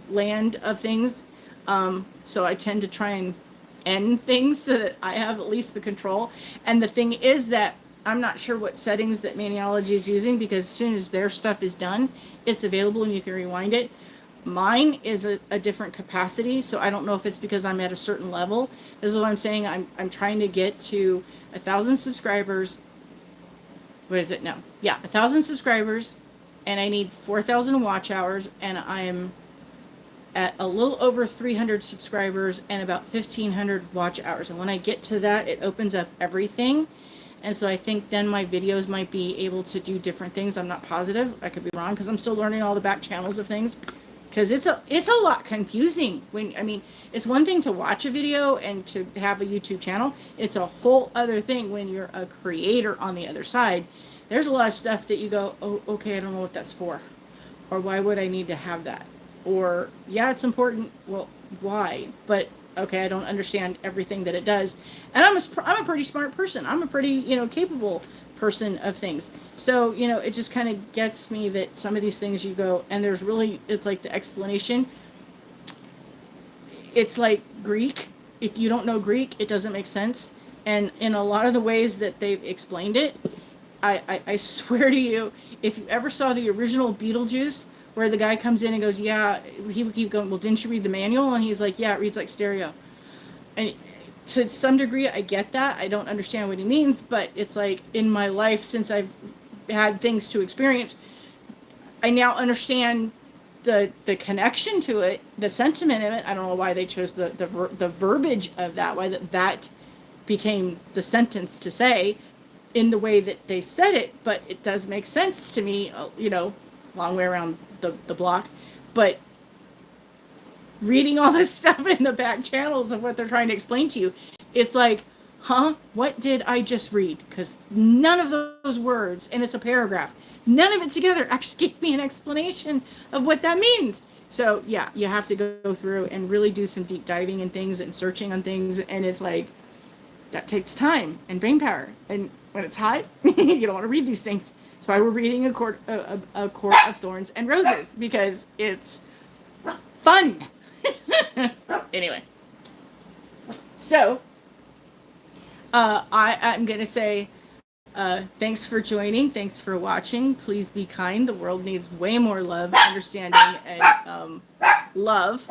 land of things. So I tend to try and end things so that I have at least the control. And the thing is that I'm not sure what settings that Maniology is using, because as soon as their stuff is done, it's available and you can rewind it. Mine is a different capacity, so I don't know if it's because I'm at a certain level. This is what I'm saying. I'm trying to get to 1,000 subscribers. What is it now? Yeah, 1,000 subscribers, and I need 4,000 watch hours, and I'm at a little over 300 subscribers and about 1,500 watch hours. And when I get to that, it opens up everything. And so I think then my videos might be able to do different things. I'm not positive. I could be wrong, because I'm still learning all the back channels of things. Because it's a lot confusing. It's one thing to watch a video and to have a YouTube channel. It's a whole other thing when you're a creator on the other side. There's a lot of stuff that you go, oh, okay, I don't know what that's for. Or why would I need to have that? Or, yeah, it's important. Well, why? But, okay, I don't understand everything that it does. And I'm a pretty smart person. I'm a pretty, capable person of things. So, it just kind of gets me that some of these things you go, and it's like the explanation. It's like Greek. If you don't know Greek, it doesn't make sense. And in a lot of the ways that they've explained it, I swear to you, if you ever saw the original Beetlejuice, where the guy comes in and goes, yeah, he would keep going, well, didn't you read the manual? And he's like, yeah, it reads like stereo. And to some degree, I get that. I don't understand what he means, but it's like in my life, since I've had things to experience, I now understand the connection to it, the sentiment of it. I don't know why they chose the verbiage of that, why that became the sentence to say in the way that they said it, but it does make sense to me, long way around the block. But reading all this stuff in the back channels of what they're trying to explain to you, it's like, what did I just read? Because none of those words, and it's a paragraph, none of it together actually gave me an explanation of what that means. So yeah, you have to go through and really do some deep diving and things and searching on things, and it's like, that takes time and brain power. And when it's hot, you don't want to read these things. That's why we're reading a court of thorns and roses, because it's fun. Anyway, so I'm gonna say thanks for joining. Thanks for watching. Please be kind. The world needs way more love, understanding, and love.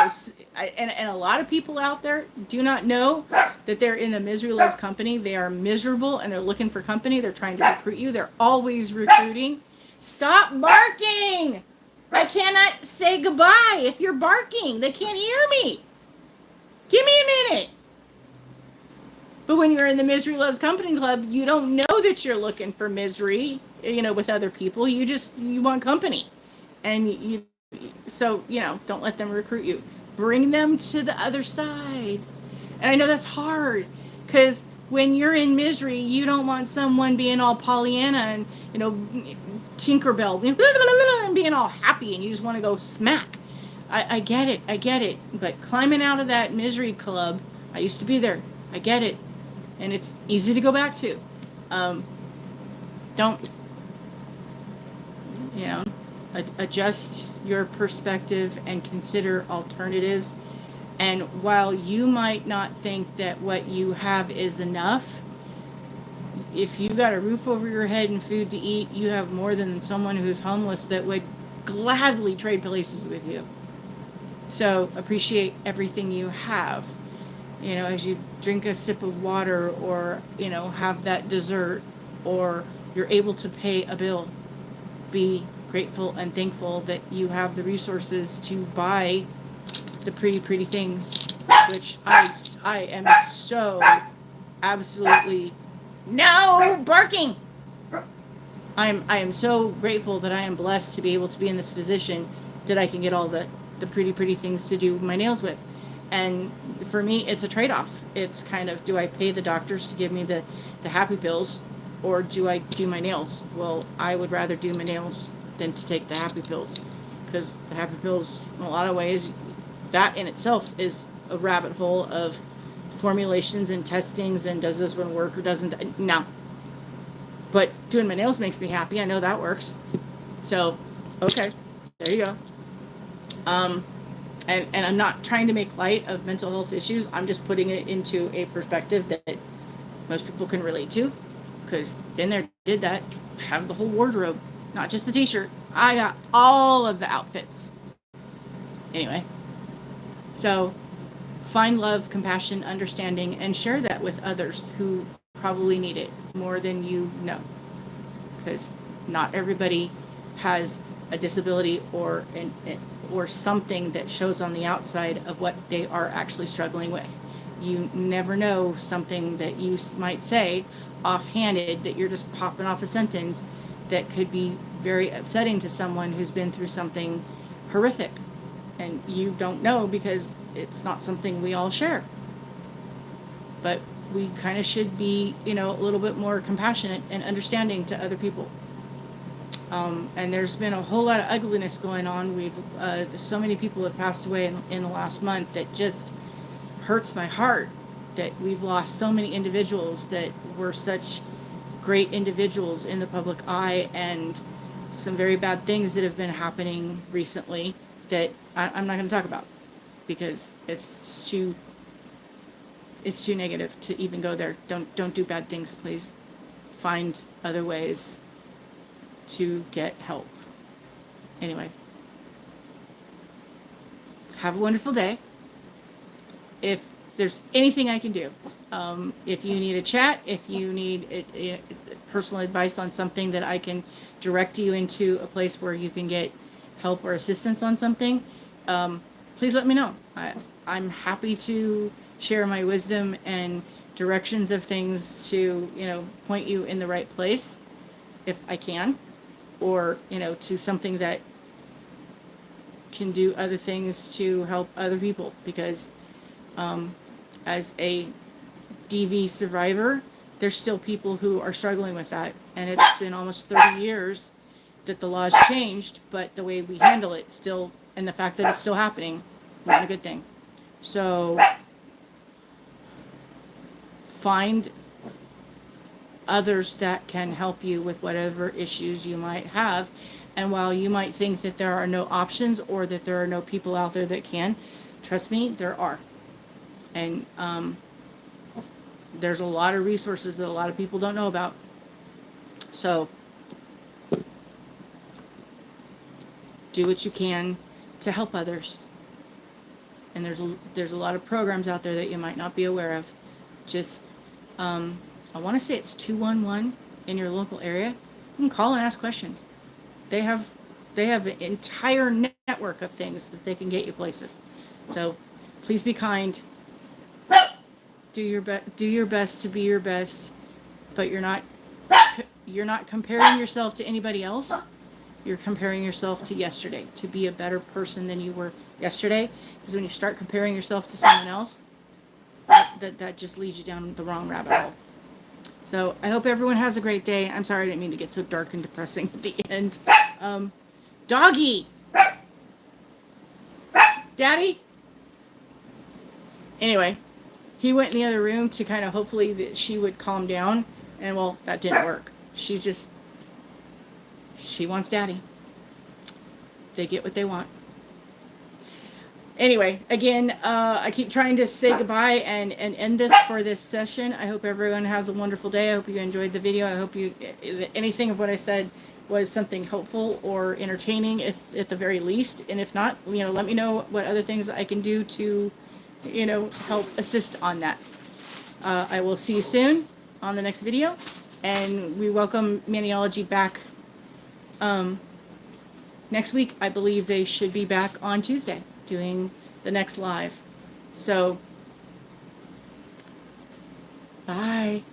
So, and a lot of people out there do not know that they're in the misery loves company. They are miserable and they're looking for company. They're trying to recruit you. They're always recruiting. Stop barking. I cannot say goodbye if you're barking. They can't hear me. Give me a minute. But when you're in the Misery Loves Company Club, you don't know that you're looking for misery, with other people. You want company. And so, don't let them recruit you. Bring them to the other side. And I know that's hard, because when you're in misery, you don't want someone being all Pollyanna and, Tinkerbell, and being all happy, and you just want to go smack. I get it. But climbing out of that misery club, I used to be there. I get it. And it's easy to go back to. Don't, adjust your perspective and consider alternatives. And while you might not think that what you have is enough, if you've got a roof over your head and food to eat, you have more than someone who's homeless that would gladly trade places with you. So appreciate everything you have. As you drink a sip of water, or, have that dessert, or you're able to pay a bill, be grateful and thankful that you have the resources to buy the pretty things, which I am so absolutely no barking. I am so grateful that I am blessed to be able to be in this position that I can get all the pretty things to do my nails with. And for me, it's a trade-off. It's kind of, do I pay the doctors to give me the happy pills, or do I do my nails? Well, I would rather do my nails. than to take the happy pills, because the happy pills, in a lot of ways, that in itself is a rabbit hole of formulations and testings and does this one work or doesn't. No. But doing my nails makes me happy. I know that works. So, okay, there you go. And I'm not trying to make light of mental health issues. I'm just putting it into a perspective that most people can relate to, because been there, did that. Have the whole wardrobe, not just the t-shirt. I got all of the outfits. Anyway, so find love, compassion, understanding, and share that with others who probably need it more than you know, because not everybody has a disability or something that shows on the outside of what they are actually struggling with. You never know something that you might say offhanded that you're just popping off a sentence that could be very upsetting to someone who's been through something horrific, and you don't know because it's not something we all share. But we kind of should be, a little bit more compassionate and understanding to other people. And there's been a whole lot of ugliness going on. So many people have passed away in the last month that just hurts my heart, that we've lost so many individuals that were such great individuals in the public eye, and some very bad things that have been happening recently that I'm not going to talk about because it's too negative to even go there. Don't do bad things, please. Find other ways to get help. Anyway, have a wonderful day. If there's anything I can do, if you need a chat, if you need personal advice on something that I can direct you into a place where you can get help or assistance on something, please let me know. I'm happy to share my wisdom and directions of things to, point you in the right place if I can, or, to something that can do other things to help other people, because as a DV survivor, there's still people who are struggling with that, and it's been almost 30 years that the laws changed, but the way we handle it still, and the fact that it's still happening, not a good thing. So find others that can help you with whatever issues you might have. And while you might think that there are no options or that there are no people out there that can, trust me, there are. And there's a lot of resources that a lot of people don't know about. So do what you can to help others. And there's a lot of programs out there that you might not be aware of. Just I want to say it's 211 in your local area. You can call and ask questions. They have an entire network of things that they can get you places. So please be kind. Do your best to be your best, but you're not comparing yourself to anybody else. You're comparing yourself to yesterday, to be a better person than you were yesterday. Because when you start comparing yourself to someone else, that just leads you down the wrong rabbit hole. So I hope everyone has a great day. I'm sorry I didn't mean to get so dark and depressing at the end. Doggy! Daddy? Anyway, he went in the other room to kind of hopefully that she would calm down. And well, that didn't work. She wants daddy. They get what they want. Anyway, again, I keep trying to say goodbye and end this for this session. I hope everyone has a wonderful day. I hope you enjoyed the video. I hope anything of what I said was something helpful or entertaining, if at the very least. And if not, let me know what other things I can do to, help assist on that. I will see you soon on the next video. And we welcome Maniology back next week. I believe they should be back on Tuesday doing the next live. So, bye.